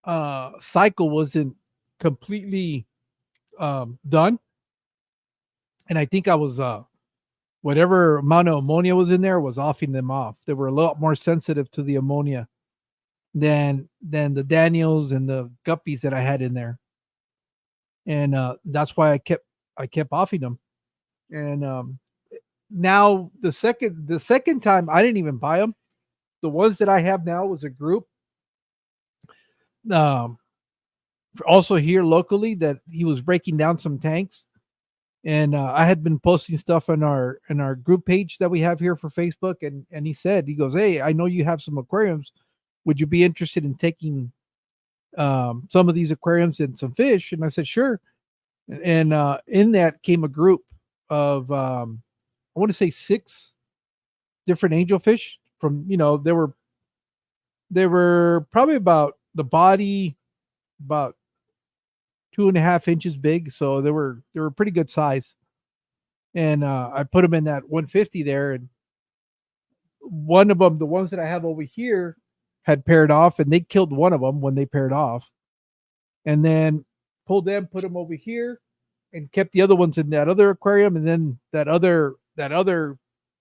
cycle wasn't completely done, and I think I was whatever amount of ammonia was in there was offing them off. They were a lot more sensitive to the ammonia than the Daniels and the guppies that I had in there, and that's why I kept offing them. And now the second time I didn't even buy them. The ones that I have now was a group, also here locally, that he was breaking down some tanks, and I had been posting stuff in our group page that we have here for Facebook, and he goes, "Hey, I know you have some aquariums. Would you be interested in taking some of these aquariums and some fish?" And I said, "Sure." And in that came a group of I want to say 6 different angelfish from, they were probably about the body, about 2.5 inches big. So they were pretty good size. And I put them in that 150 there. And one of them, the ones that I have over here, had paired off, and they killed one of them when they paired off. And then pulled them, put them over here, and kept the other ones in that other aquarium. And then that other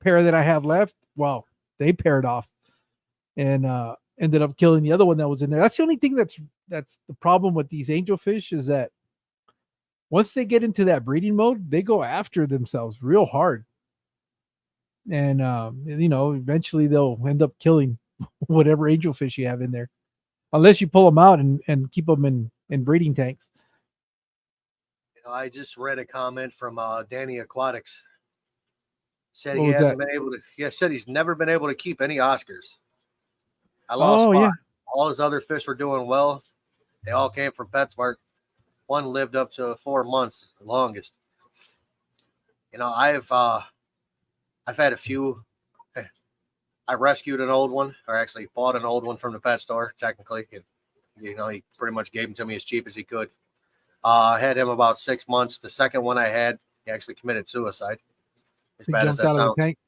pair that I have left, well, they paired off. and ended up killing the other one that was in there. That's the only thing that's the problem with these angelfish, is that once they get into that breeding mode, they go after themselves real hard. And eventually they'll end up killing whatever angelfish you have in there, unless you pull them out and keep them in breeding tanks. I just read a comment from Danny Aquatics. Said What he was hasn't that? been able to. Yeah, said he's never been able to keep any Oscars. I lost Oh 5. yeah. All his other fish were doing well. They all came from PetSmart. One lived up to 4 months, the longest. I've had a few. I rescued an old one, or actually bought an old one from the pet store. Technically, he pretty much gave him to me as cheap as he could. I had him about 6 months. The second one I had, he actually committed suicide. As He bad as jumped that out of the sounds, tank.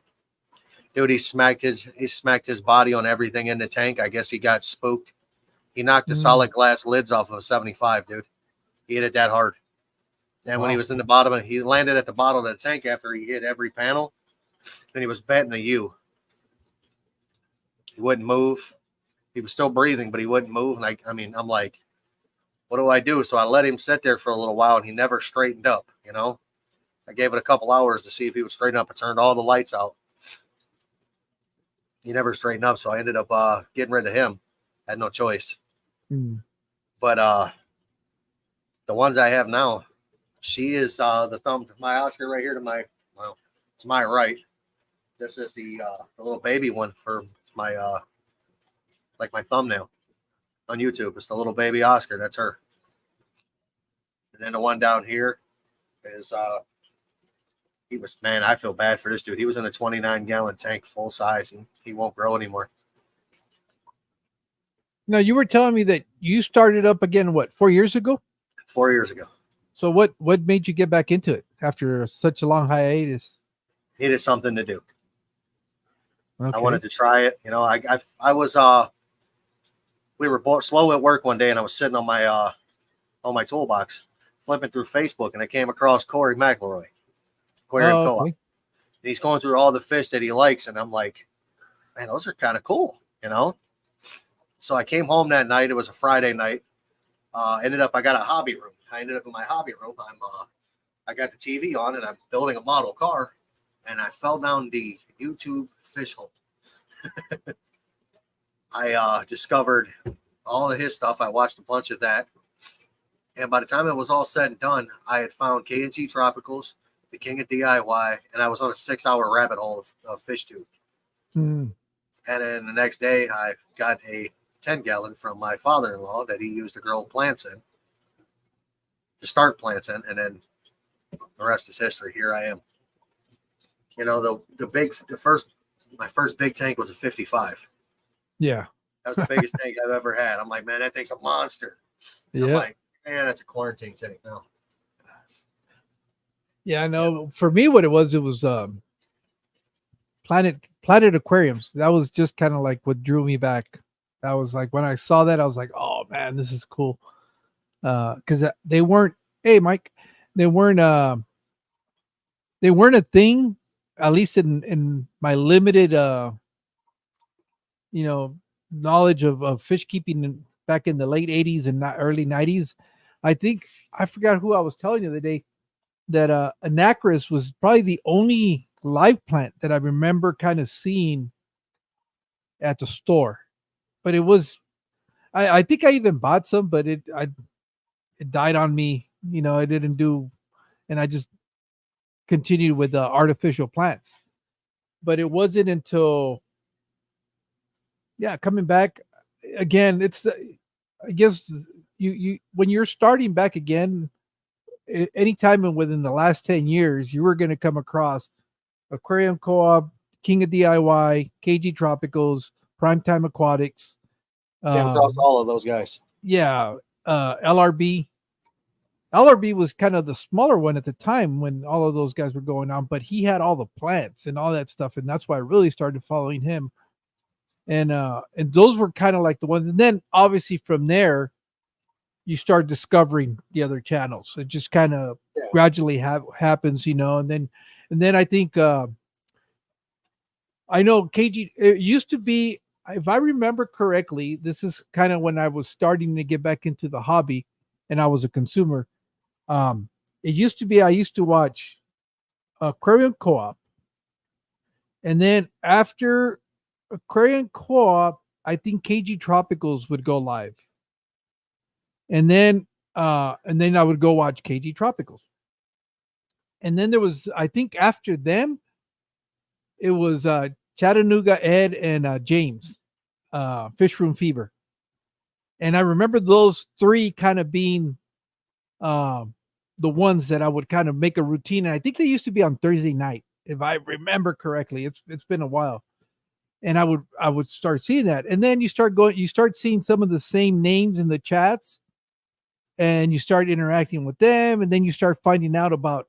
dude, he smacked his body on everything in the tank. I guess he got spooked. He knocked the solid glass lids off of a 75, dude. He hit it that hard. And when he was in the bottom, he landed at the bottom of the tank after he hit every panel, and he was betting a U. He wouldn't move. He was still breathing, but he wouldn't move. And I'm like, what do I do? So I let him sit there for a little while, and he never straightened up. I gave it a couple hours to see if he would straighten up. I turned all the lights out. He never straightened up, so I ended up getting rid of him. Had no choice. But the ones I have now, she is the thumb. My Oscar right here it's my right. This is the little baby one for my like my thumbnail on YouTube. It's the little baby Oscar. That's her. And then the one down here is I feel bad for this dude. He was in a 29-gallon tank, full size, and he won't grow anymore. Now, you were telling me that you started up again, what, 4 years ago? 4 years ago. So what made you get back into it after such a long hiatus? Needed something to do. Okay. I wanted to try it. I was we were both slow at work one day, and I was sitting on my toolbox, flipping through Facebook, and I came across Corey McElroy, Aquarium Co-op. Okay. He's going through all the fish that he likes, and I'm like, man, those are kind of cool, So I came home that night. It was a Friday night. I got a hobby room. I ended up in my hobby room. I got the TV on, and I'm building a model car, and I fell down the YouTube fish hole. I discovered all of his stuff. I watched a bunch of that. And by the time it was all said and done, I had found K&G Tropicals, the King of DIY, and I was on a 6-hour rabbit hole of fish tube. And then the next day, I got a 10-gallon from my father-in-law that he used to grow plants in, to start plants in, and then the rest is history. Here I am. My first big tank was a 55. Yeah. That was the biggest tank I've ever had. I'm like, man, that thing's a monster. Yeah. I'm like, man, that's a quarantine tank now. Yeah, I know. Yeah. For me, what it was Planet Aquariums. That was just kind of like what drew me back. That was like when I saw that, I was like, oh man, this is cool. Because they weren't. Hey, Mike, they weren't a thing. At least in my limited knowledge of fish keeping back in the late 80s and early 90s. I think I forgot who I was telling the other day that Anacris was probably the only live plant that I remember kind of seeing at the store. But it was I think I even bought some, but it died on me. I didn't do, and I just continued with the artificial plants. But it wasn't until coming back again, it's I guess you when you're starting back again, anytime within the last 10 years, you were going to come across Aquarium Co-op, King of DIY, KG Tropicals, Primetime Aquatics. Came across all of those guys. Yeah. LRB. LRB was kind of the smaller one at the time when all of those guys were going on, but he had all the plants and all that stuff. And that's why I really started following him. And those were kind of like the ones. And then obviously from there, you start discovering the other channels. It just kind of gradually happens, and then I think I know KG, it used to be, if I remember correctly, this is kind of when I was starting to get back into the hobby, and I was a consumer. It used to be I used to watch Aquarium Co-op, and then after Aquarium Co-op, I think KG Tropicals would go live, and then I would go watch KG Tropicals, and then there was, I think after them, it was Chattanooga Ed and James, Fish Room Fever, and I remember those three kind of being um, the ones that I would kind of make a routine. And I think they used to be on Thursday night, if I remember correctly. It's been a while, and I would start seeing that, and then you start seeing some of the same names in the chats, and you start interacting with them, and then you start finding out about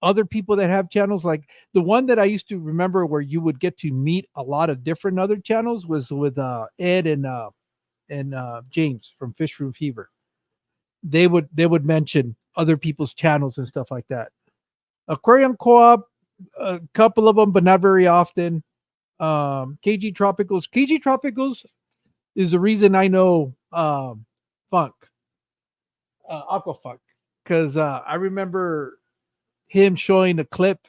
other people that have channels. Like the one that I used to remember where you would get to meet a lot of different other channels was with Ed and James from Fish Room Fever. They would mention other people's channels and stuff like that. Aquarium Co-op, a couple of them, but not very often. KG Tropicals is the reason I know Funk, Aqua Funk, because I remember him showing a clip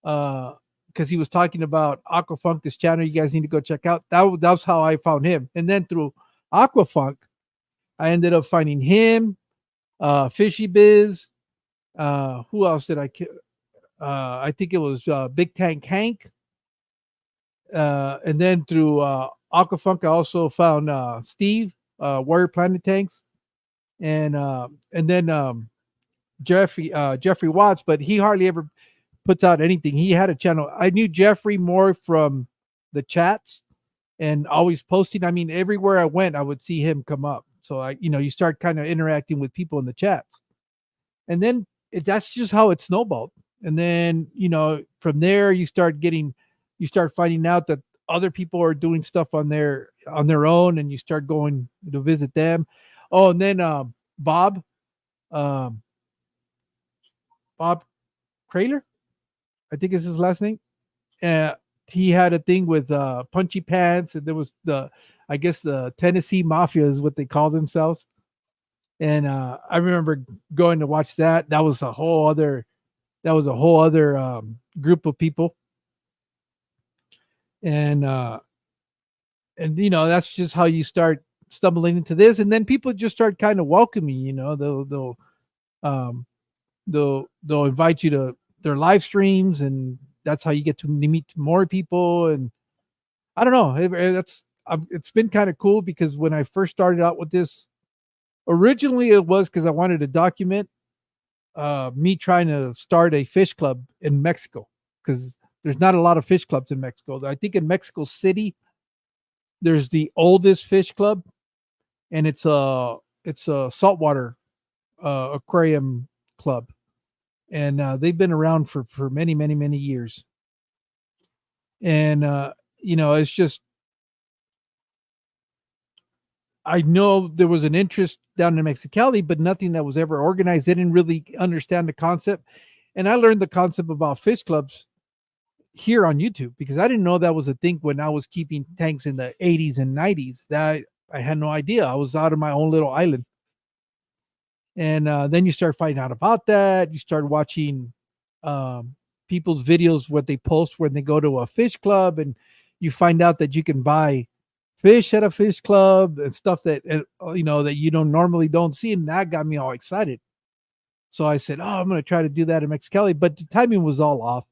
because he was talking about Aquafunk, this channel you guys need to go check out. That's how I found him. And then through Aquafunk, I ended up finding him, Fishy Biz. Who else did I think it was Big Tank Hank. And then through Aquafunk, I also found Steve, Warrior Planet Tanks, and then Jeffrey Watts, but he hardly ever puts out anything. He had a channel. I knew Jeffrey more from the chats and always posting. I mean, everywhere I went, I would see him come up. So you start kind of interacting with people in the chats, and then that's just how it snowballed. And then from there, you start finding out that other people are doing stuff on their own, and you start going to visit them. Oh, and then Bob. Bob Kraler, I think is his last name. He had a thing with Punchy Pants, and there was I guess the Tennessee Mafia is what they call themselves. And I remember going to watch that. That was a whole other group of people. And that's just how you start stumbling into this, and then people just start kind of welcoming. They'll invite you to their live streams, and that's how you get to meet more people. And I don't know, it's been kind of cool, because when I first started out with this, originally it was because I wanted to document me trying to start a fish club in Mexico, because there's not a lot of fish clubs in Mexico. I think in Mexico City there's the oldest fish club, and it's a saltwater aquarium club, and they've been around for many many years. And it's just, I know there was an interest down in Mexicali, but nothing that was ever organized. They didn't really understand the concept, and I learned the concept about fish clubs here on YouTube, because I didn't know that was a thing when I was keeping tanks in the 80s and 90s. That I had no idea. I was out of my own little island. And then you start finding out about that. You start watching people's videos, what they post when they go to a fish club, and you find out that you can buy fish at a fish club and stuff that that you don't see, and that got me all excited. So I said, I'm going to try to do that in Mexicali, but the timing was all off.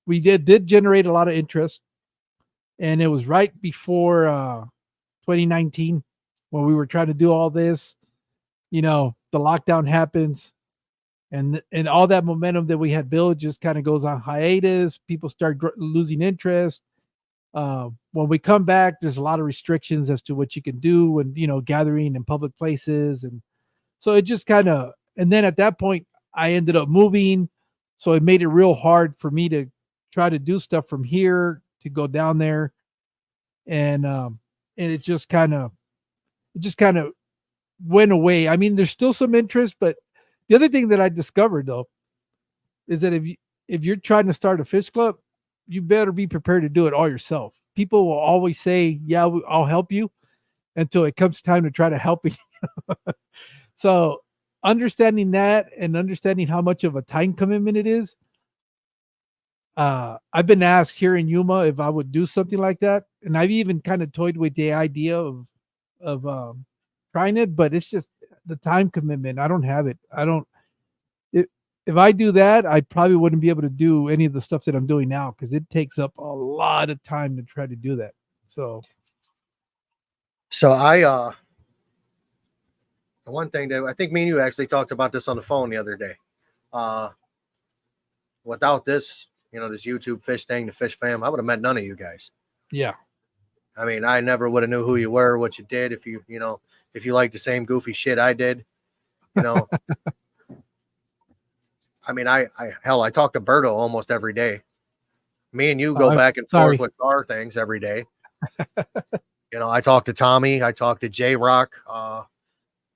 We did generate a lot of interest, and it was right before 2019 when we were trying to do all this. The lockdown happens, and all that momentum that we had built just kind of goes on hiatus. People start losing interest. When we come back, there's a lot of restrictions as to what you can do, and gathering in public places, and so it just kind of. And then at that point, I ended up moving, so it made it real hard for me to try to do stuff from here to go down there, and it just kind of went away. I mean, there's still some interest, but the other thing that I discovered though is that if you're trying to start a fish club, you better be prepared to do it all yourself. people will always say, "Yeah, I'll help you," until it comes time to try to help you. So understanding that and understanding how much of a time commitment it is, I've been asked here in Yuma if I would do something like that, and I've even kind of toyed with the idea of trying it, but it's just the time commitment. I don't have it. I don't. If I do that, I probably wouldn't be able to do any of the stuff that I'm doing now because it takes up a lot of time to try to do that. So I the one thing that I think me and you actually talked about this on the phone the other day. Without this, this YouTube fish thing, the fish fam, I would have met none of you guys. yeah, I mean, I never would have knew who you were, what you did, if you liked the same goofy shit I did, I mean, I talk to Berto almost every day. Me and you go back and forth with car things every day. I talk to Tommy, I talk to J Rock,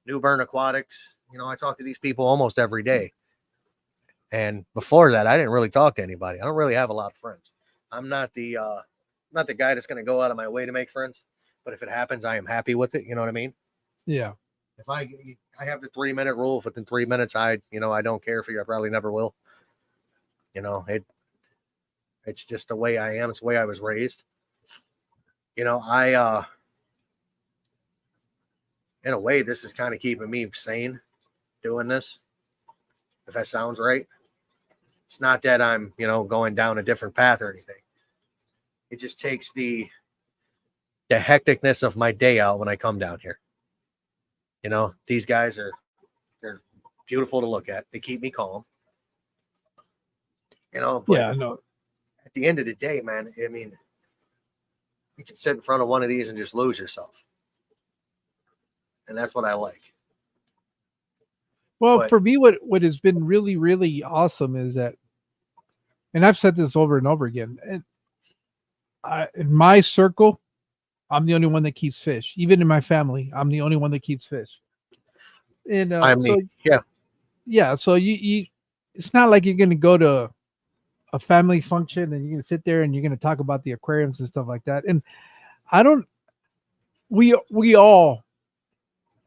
New Bern Aquatics. I talk to these people almost every day. And before that, I didn't really talk to anybody. I don't really have a lot of friends. I'm not the guy that's going to go out of my way to make friends. But if it happens, I am happy with it. You know what I mean? Yeah. If I have the 3-minute rule, if within 3 minutes, I don't care for you. I probably never will. It's just the way I am. It's the way I was raised. In a way, this is kind of keeping me sane doing this. If that sounds right. It's not that I'm, going down a different path or anything. It just takes the hecticness of my day out when I come down here. These guys they're beautiful to look at. They keep me calm. But yeah, no. At the end of the day, man, I mean, you can sit in front of one of these and just lose yourself. And that's what I like. Well, for me, what has been really, really awesome is that, and I've said this over and over again, in my circle, I'm the only one that keeps fish. Even in my family, I'm the only one that keeps fish. And so you it's not like you're going to go to a family function and you're going to sit there and you're going to talk about the aquariums and stuff like that. And we all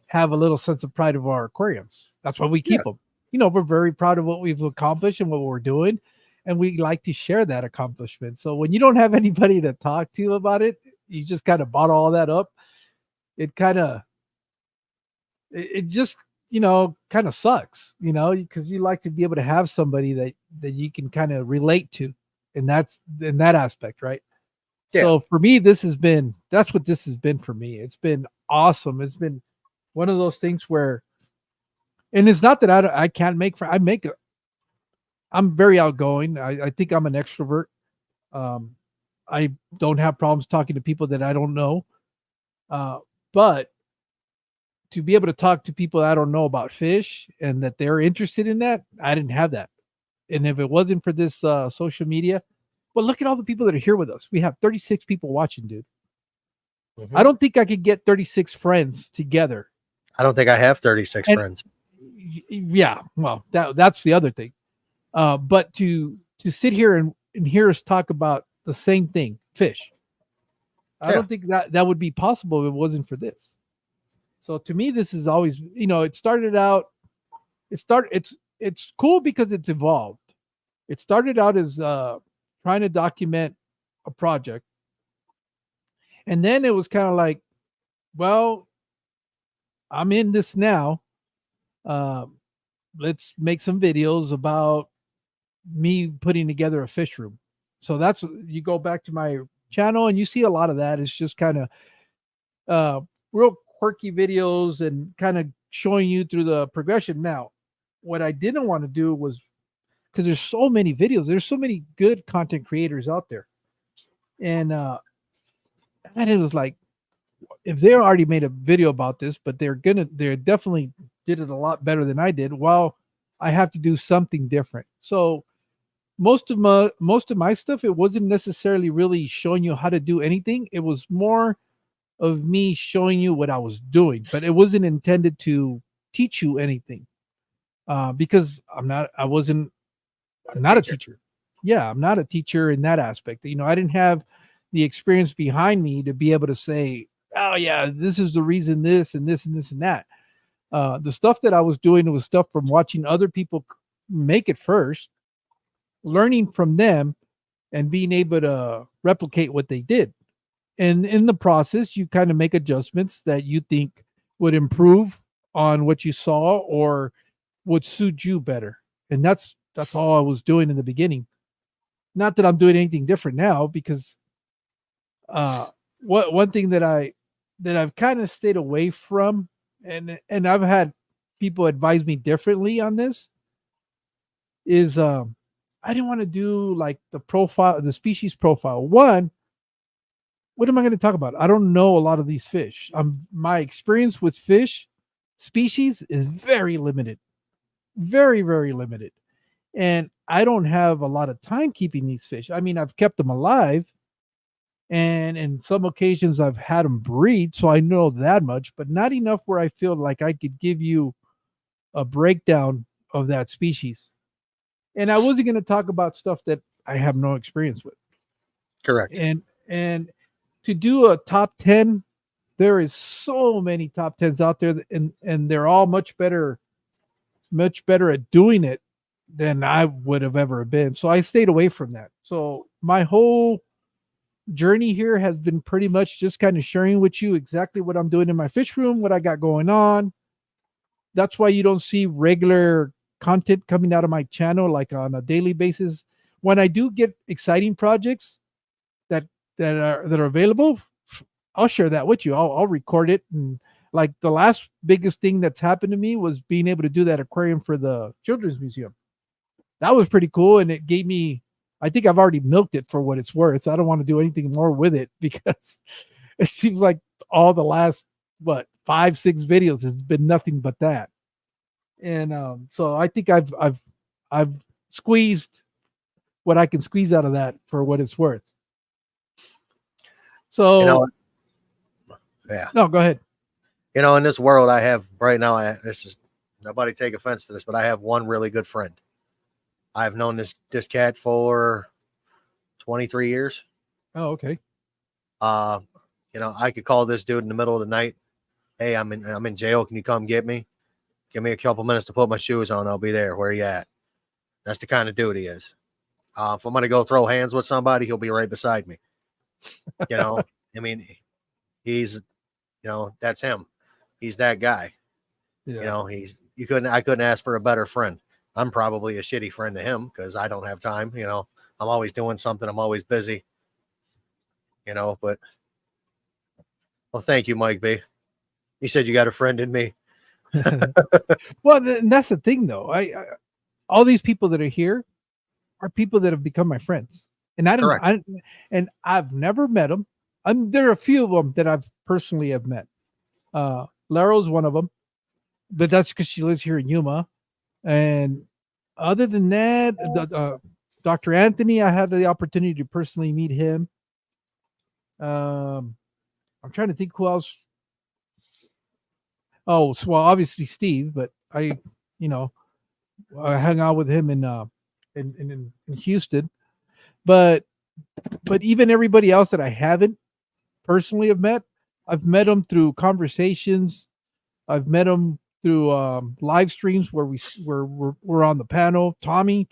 have a little sense of pride of our aquariums. That's why we keep them. We're very proud of what we've accomplished and what we're doing. And we like to share that accomplishment. So when you don't have anybody to talk to about it, you just kind of bottle all that up. It just, kind of sucks, because you like to be able to have somebody that you can kind of relate to. And that's in that aspect, right? Yeah. So for me, that's what this has been for me. It's been awesome. It's been one of those things where, and it's not that I can't make friends. I'm very outgoing. I think I'm an extrovert. I don't have problems talking to people that I don't know. But to be able to talk to people I don't know about fish and that they're interested in that, I didn't have that. And if it wasn't for this social media, well, look at all the people that are here with us. We have 36 people watching, dude. Mm-hmm. I don't think I could get 36 friends together. I don't think I have 36 friends. Yeah, well, that's the other thing. But to sit here and hear us talk about the same thing, fish, I don't think that would be possible if it wasn't for this. So to me, this is always, it started out, it's cool because it's evolved. It started out as trying to document a project. And then it was kind of like, well, I'm in this now. Let's make some videos about me putting together a fish room. So that's, you go back to my channel and you see a lot of that. It's just kind of real quirky videos and kind of showing you through the progression. Now, what I didn't want to do was, because there's so many videos, there's so many good content creators out there. And it was like, if they already made a video about this, but they're definitely did it a lot better than I did, well, I have to do something different. So most of my stuff, it wasn't necessarily really showing you how to do anything. It was more of me showing you what I was doing, but it wasn't intended to teach you anything. Because I'm not a teacher. Yeah, I'm not a teacher in that aspect. I didn't have the experience behind me to be able to say, oh yeah, this is the reason this and this and this and that. The stuff that I was doing was stuff from watching other people make it first, learning from them, and being able to replicate what they did. And in the process, you kind of make adjustments that you think would improve on what you saw or would suit you better. And that's all I was doing in the beginning. Not that I'm doing anything different now, because what one thing that I've kind of stayed away from, and I've had people advise me differently on this, is I didn't want to do like the species profile. One, what am I going to talk about? I don't know a lot of these fish. My experience with fish species is very limited, very, very limited. And I don't have a lot of time keeping these fish. I mean, I've kept them alive, and in some occasions I've had them breed, so I know that much, but not enough where I feel like I could give you a breakdown of that species. And I wasn't going to talk about stuff that I have no experience with. Correct. And to do a top 10, there is so many top 10s out there, and they're all much better at doing it than I would have ever been. So I stayed away from that. So my whole journey here has been pretty much just kind of sharing with you exactly what I'm doing in my fish room, what I got going on. That's why you don't see regular content coming out of my channel like on a daily basis. When I do get exciting projects that are available, I'll share that with you. I'll record it. And like the last biggest thing that's happened to me was being able to do that aquarium for the Children's Museum. That was pretty cool, and it gave me, I think I've already milked it for what it's worth. I don't want to do anything more with it, because it seems like all the last 5-6 videos has been nothing but that. And so I think I've squeezed what I can squeeze out of that for what it's worth. So yeah. No, go ahead. In this world I have right now, this is, nobody take offense to this, but I have one really good friend. I've known this cat for 23 years. Oh, okay. I could call this dude in the middle of the night. Hey, I'm in jail. Can you come get me? Give me a couple minutes to put my shoes on. I'll be there. Where are you at? That's the kind of dude he is. If I'm going to go throw hands with somebody, he'll be right beside me. I mean, he's, that's him. He's that guy. Yeah. I couldn't ask for a better friend. I'm probably a shitty friend to him because I don't have time. I'm always doing something. I'm always busy. But well, thank you, Mike B. You said you got a friend in me. Well, that's the thing, though. I all these people that are here are people that have become my friends, and and I've never met them. There are a few of them that I've personally have met. Laro's one of them, but that's because she lives here in Yuma. And other than that, Dr. Anthony, I had the opportunity to personally meet him. I'm trying to think who else. Oh, well, obviously Steve, but I hung out with him in Houston. But even everybody else that I haven't personally have met, I've met them through conversations. I've met them through live streams where we're on the panel. Tommy's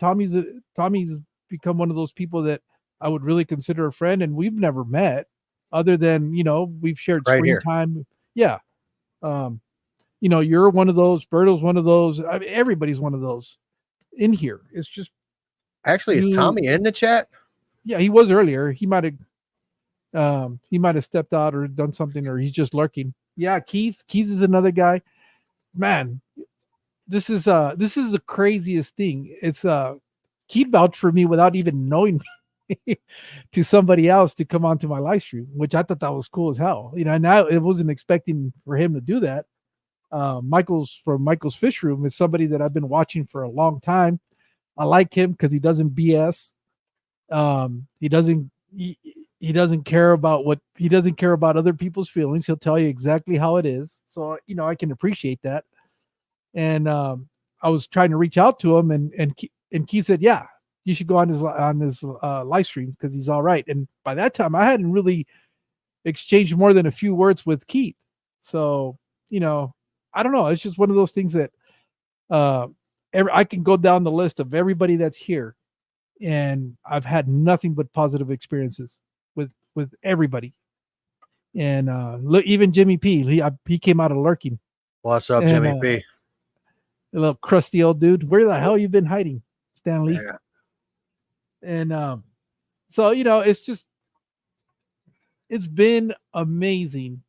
become one of those people that I would really consider a friend, and we've never met other than we've shared screen time. Yeah. You're one of those. Berto's one of those. I mean, everybody's one of those in here. It's just actually, is Tommy in the chat? Yeah, he was earlier. He might have stepped out or done something, or he's just lurking. Yeah, Keith is another guy. Man, this is the craziest thing. It's Keith vouched for me without even knowing me to somebody else to come onto my live stream, which I thought that was cool as hell. And I wasn't expecting for him to do that. Michael's Fish Room is somebody that I've been watching for a long time. I like him because he doesn't BS. He doesn't care about other people's feelings. He'll tell you exactly how it is. So I can appreciate that. And I was trying to reach out to him, and Keith said, "Yeah, you should go on his live stream because he's all right. And by that time, I hadn't really exchanged more than a few words with Keith. So, I don't know. It's just one of those things that I can go down the list of everybody that's here, and I've had nothing but positive experiences with everybody. And look, even Jimmy P, he came out of lurking. What's up, And, Jimmy P? A little crusty old dude. Where the hell you been hiding, Stanley? Yeah. And so it's been amazing,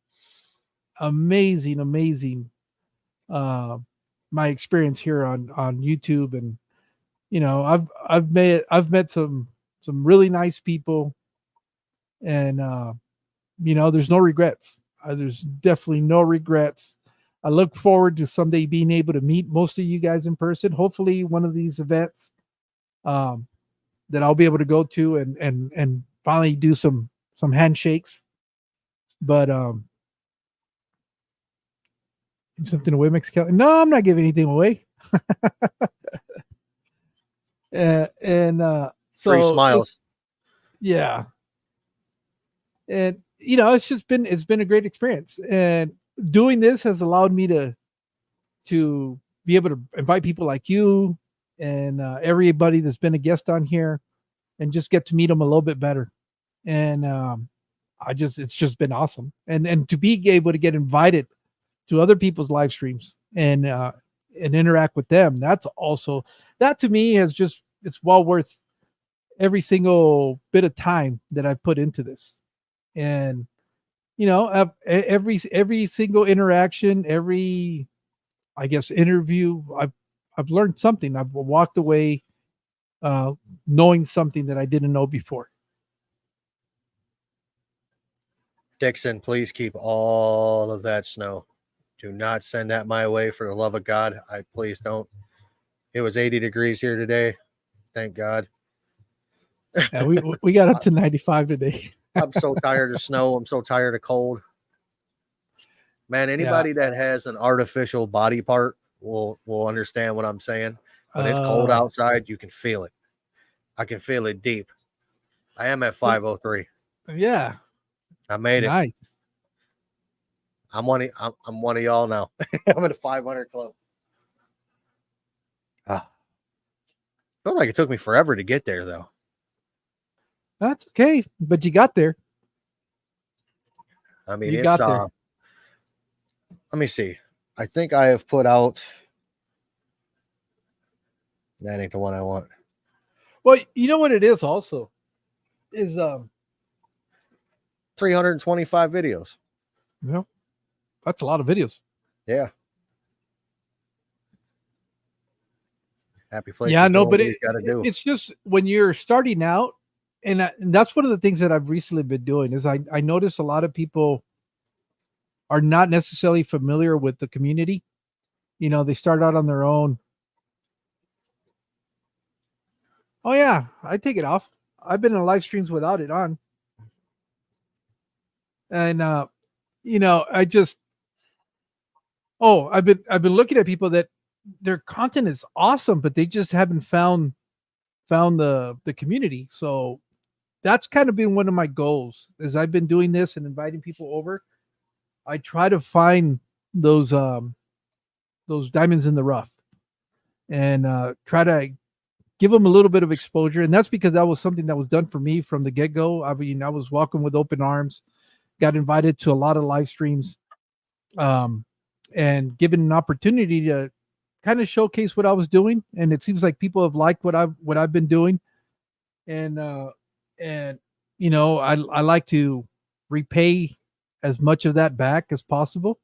amazing. My experience here on YouTube, and I've met some really nice people, and there's no regrets. There's definitely no regrets. I look forward to someday being able to meet most of you guys in person. Hopefully, one of these events that I'll be able to go to and finally do some handshakes. But give something away, Mexicali. No, I'm not giving anything away. So free smiles. Yeah. And it's been a great experience. And doing this has allowed me to be able to invite people like you and everybody that's been a guest on here, and just get to meet them a little bit better. And it's just been awesome. And to be able to get invited to other people's live streams and interact with them, that to me it's well worth every single bit of time that I've put into this. And every single interaction, every, I guess, interview, I've learned something. I've walked away knowing something that I didn't know before. Dixon, please keep all of that snow. Do not send that my way, for the love of God. Please don't. It was 80 degrees here today. Thank God. Yeah, we got up to 95 today. I'm so tired of snow. I'm so tired of cold. Man, anybody that has an artificial body part will understand what I'm saying. When it's cold outside, you can feel it. I can feel it deep. I am at 503. Yeah. I made it. Nice. I'm one of y'all now. I'm in the 500 club. Felt like it took me forever to get there, though. That's okay, but you got there. I mean, got there. Let me see. I think I have put out. That ain't the one I want. Well, you know what it is also is 325 videos. Yeah, that's a lot of videos. Yeah. Happy place. Yeah, no, but it's just when you're starting out, and that's one of the things that I've recently been doing is I notice a lot of people are not necessarily familiar with the community. They start out on their own. Oh yeah, I take it off. I've been in live streams without it on. And I've been looking at people that their content is awesome, but they just haven't found the community. So that's kind of been one of my goals as I've been doing this and inviting people over. I try to find those diamonds in the rough and try to give them a little bit of exposure. And that's because that was something that was done for me from the get-go. I mean, I was welcomed with open arms, got invited to a lot of live streams, and given an opportunity to kind of showcase what I was doing. And it seems like people have liked what I've been doing. And I like to repay as much of that back as possible.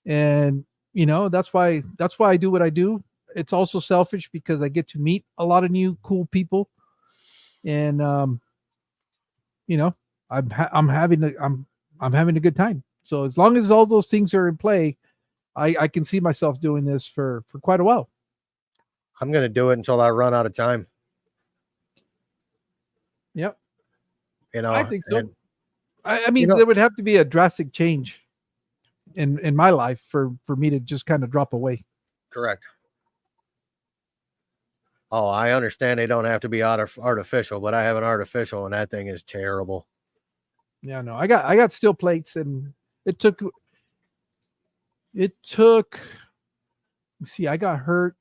And that's why I do what I do. It's also selfish because I get to meet a lot of new cool people, and I'm having a good time. So as long as all those things are in play, I can see myself doing this for quite a while. I'm going to do it until I run out of time. Yep. I think so. I mean, there would have to be a drastic change in my life for me to just kind of drop away. Correct. Oh, I understand they don't have to be artificial, but I have an artificial, and that thing is terrible. Yeah, no, I got steel plates, and it took. See, I got hurt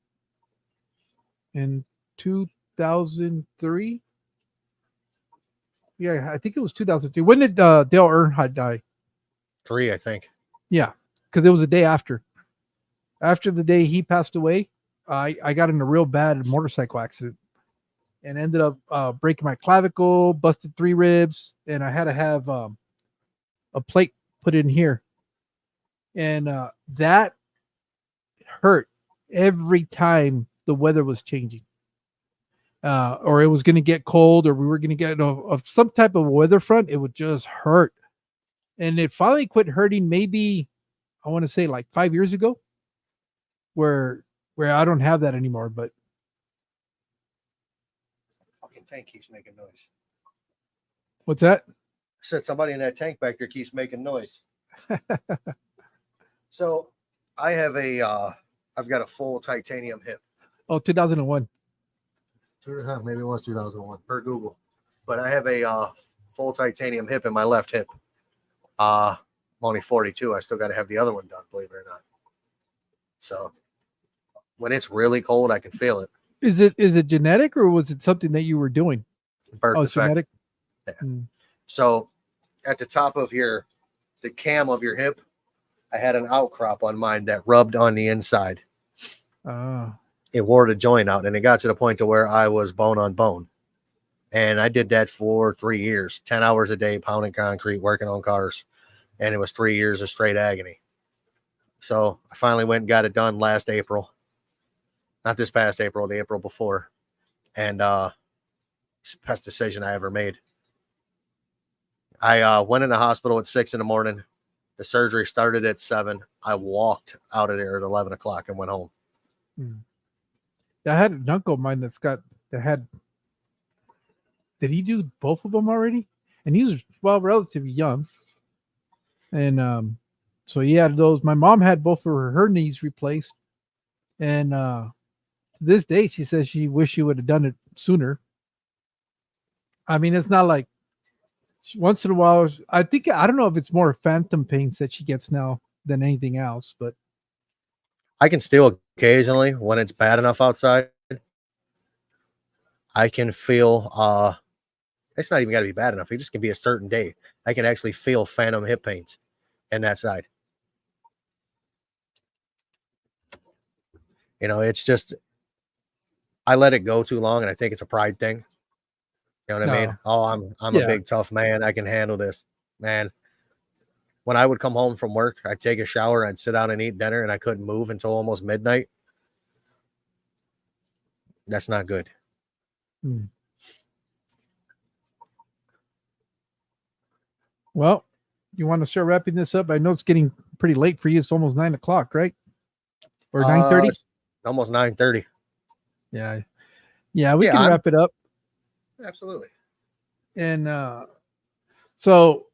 in 2003. Yeah, I think it was 2003. When did Dale Earnhardt die? 3, I think. Yeah, because it was the day after. After the day he passed away, I got in a real bad motorcycle accident and ended up breaking my clavicle, busted 3 ribs, and I had to have a plate put in here. And that hurt every time the weather was changing. Or it was going to get cold, or we were going to get some type of weather front, it would just hurt. And it finally quit hurting maybe, I want to say like 5 years ago, where I don't have that anymore. But Fucking tank keeps making noise. what's that? I said somebody in that tank back there keeps making noise. So I have I've got a full titanium hip. Oh, 2001. Maybe it was 2001 per Google, but I have a full titanium hip in my left hip. I'm only 42. I still got to have the other one done, believe it or not. So when it's really cold, I can feel it. Is it genetic, or was it something that you were doing? Birth effect. Genetic. Yeah. So at the top of the cam of your hip, I had an outcrop on mine that rubbed on the inside. It wore the joint out, and it got to the point to where I was bone on bone. And I did that for 3 years, 10 hours a day, pounding concrete, working on cars. And it was 3 years of straight agony. So I finally went and got it done last April. Not this past April, the April before. And it's the best decision I ever made. I went in the hospital at 6 in the morning. The surgery started at 7. I walked out of there at 11 o'clock and went home. I had an uncle of mine did he do both of them already? And he was, well, relatively young. And so he had those. My mom had both of her knees replaced. And to this day, she says she wished she would have done it sooner. I mean, it's not like once in a while. I don't know if it's more phantom pains that she gets now than anything else, but I can still occasionally, when it's bad enough outside, I can feel, it's not even got to be bad enough. It just can be a certain day. I can actually feel phantom hip pains in that side. You know, it's just, I let it go too long, and I think it's a pride thing. You know what I mean? Oh, I'm a big tough man. I can handle this, man. When I would come home from work, I'd take a shower, I'd sit down and eat dinner, and I couldn't move until almost midnight. That's not good. Well, you want to start wrapping this up? I know it's getting pretty late for you. It's almost 9 o'clock, right? Or 9:30? Almost 9:30. Yeah, we can wrap it up. Absolutely. And so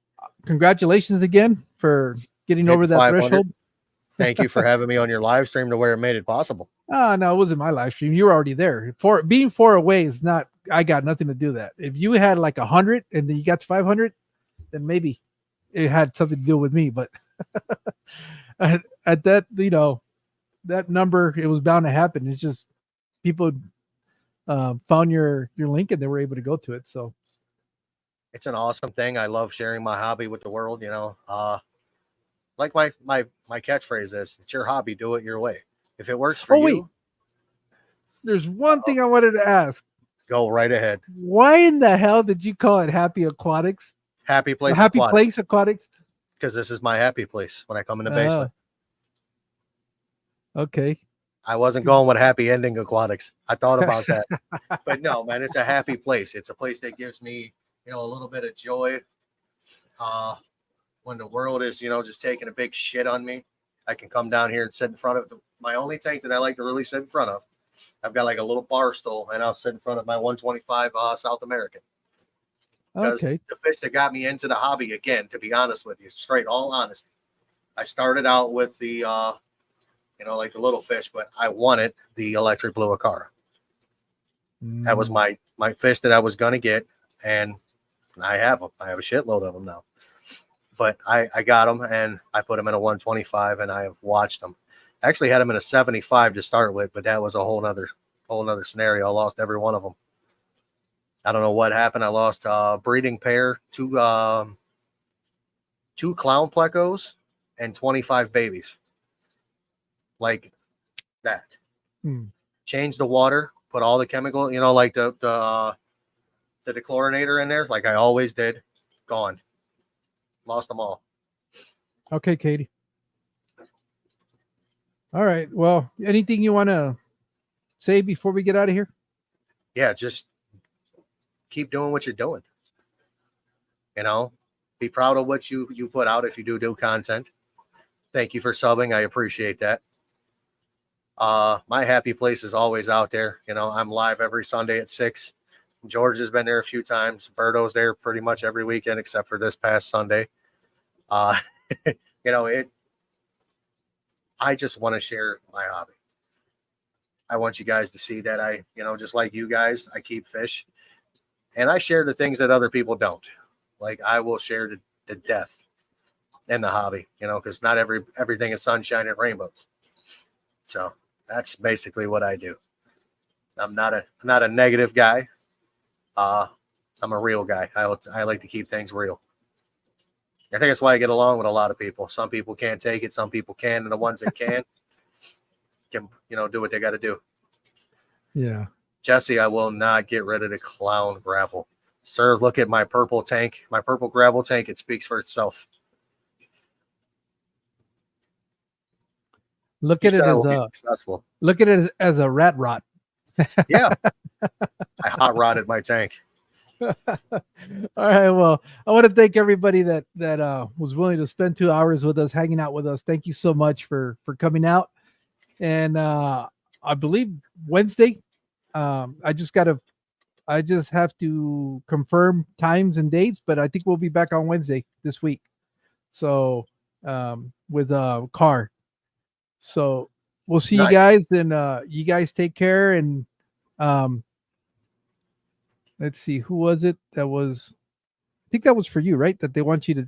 congratulations again for getting over that threshold. Thank you for having me on your live stream to where it made it possible. No, it wasn't my live stream. You were already there. For being 4 away is not, I got nothing to do with that. If you had like 100 and then you got to 500, then maybe it had something to do with me. But at that, that number, it was bound to happen. It's just people found your link and they were able to go to it. So it's an awesome thing. I love sharing my hobby with the world. Like my catchphrase is, it's your hobby, do it your way. If it works for you. There's one thing I wanted to ask. Go right ahead. Why in the hell did you call it Happy Aquatics? Happy Place Aquatics? Because this is my happy place when I come in the basement. Okay. I wasn't going with happy ending Aquatics. I thought about that. But no, man, it's a happy place. It's a place that gives me, a little bit of joy. When the world is, just taking a big shit on me, I can come down here and sit in front of my only tank that I like to really sit in front of. I've got like a little bar stool, and I'll sit in front of my 125 South American. Because the fish that got me into the hobby, again, to be honest with you, straight, all honesty, I started out with the, like the little fish, but I wanted the electric blue acara. That was my fish that I was gonna get, and I have them. I have a shitload of them now. But I got them and I put them in a 125, and I have watched them. I actually had them in a 75 to start with, but that was a whole nother scenario. I lost every one of them. I don't know what happened. I lost a breeding pair, two clown plecos, and 25 babies. Like that. Changed the water, put all the chemical, like the dechlorinator in there, like I always did. Gone. Lost them all. Okay, Katie. All right. Well, anything you want to say before we get out of here? Yeah, just keep doing what you're doing. Be proud of what you put out if you do content. Thank you for subbing. I appreciate that. My happy place is always out there. I'm live every Sunday at 6. George has been there a few times. Berto's there pretty much every weekend except for this past Sunday. I just want to share my hobby. I want you guys to see that I, just like you guys, I keep fish, and I share the things that other people don't. Like I will share the death in the hobby, because not everything is sunshine and rainbows. So that's basically what I do. I'm not a negative guy. I'm a real guy. I like to keep things real. I think that's why I get along with a lot of people. Some people can't take it. Some people can. And the ones that can do what they got to do. Yeah. Jesse, I will not get rid of the clown gravel. Sir, look at my purple tank, my purple gravel tank. It speaks for itself. Look at it as a rat rot. Yeah. I hot rodded my tank. All right. Well, I want to thank everybody that was willing to spend 2 hours with us, hanging out with us. Thank you so much for coming out. And I believe Wednesday, I just have to confirm times and dates, but I think we'll be back on Wednesday this week. So with Car. So we'll see you guys, and you guys take care. And let's see, who was it that was? I think that was for you, right? That they want you to.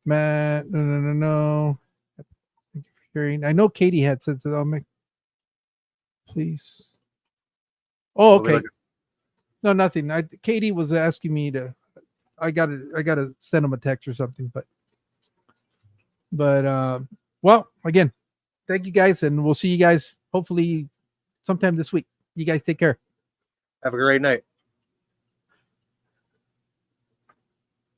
Matt, no. Thank you for sharing. I know Katie had said that. I'll make. Please. Oh, okay. No, nothing. Katie was asking me to. I gotta send him a text or something, but well, again, thank you guys, and we'll see you guys hopefully sometime this week. You guys take care. Have a great night.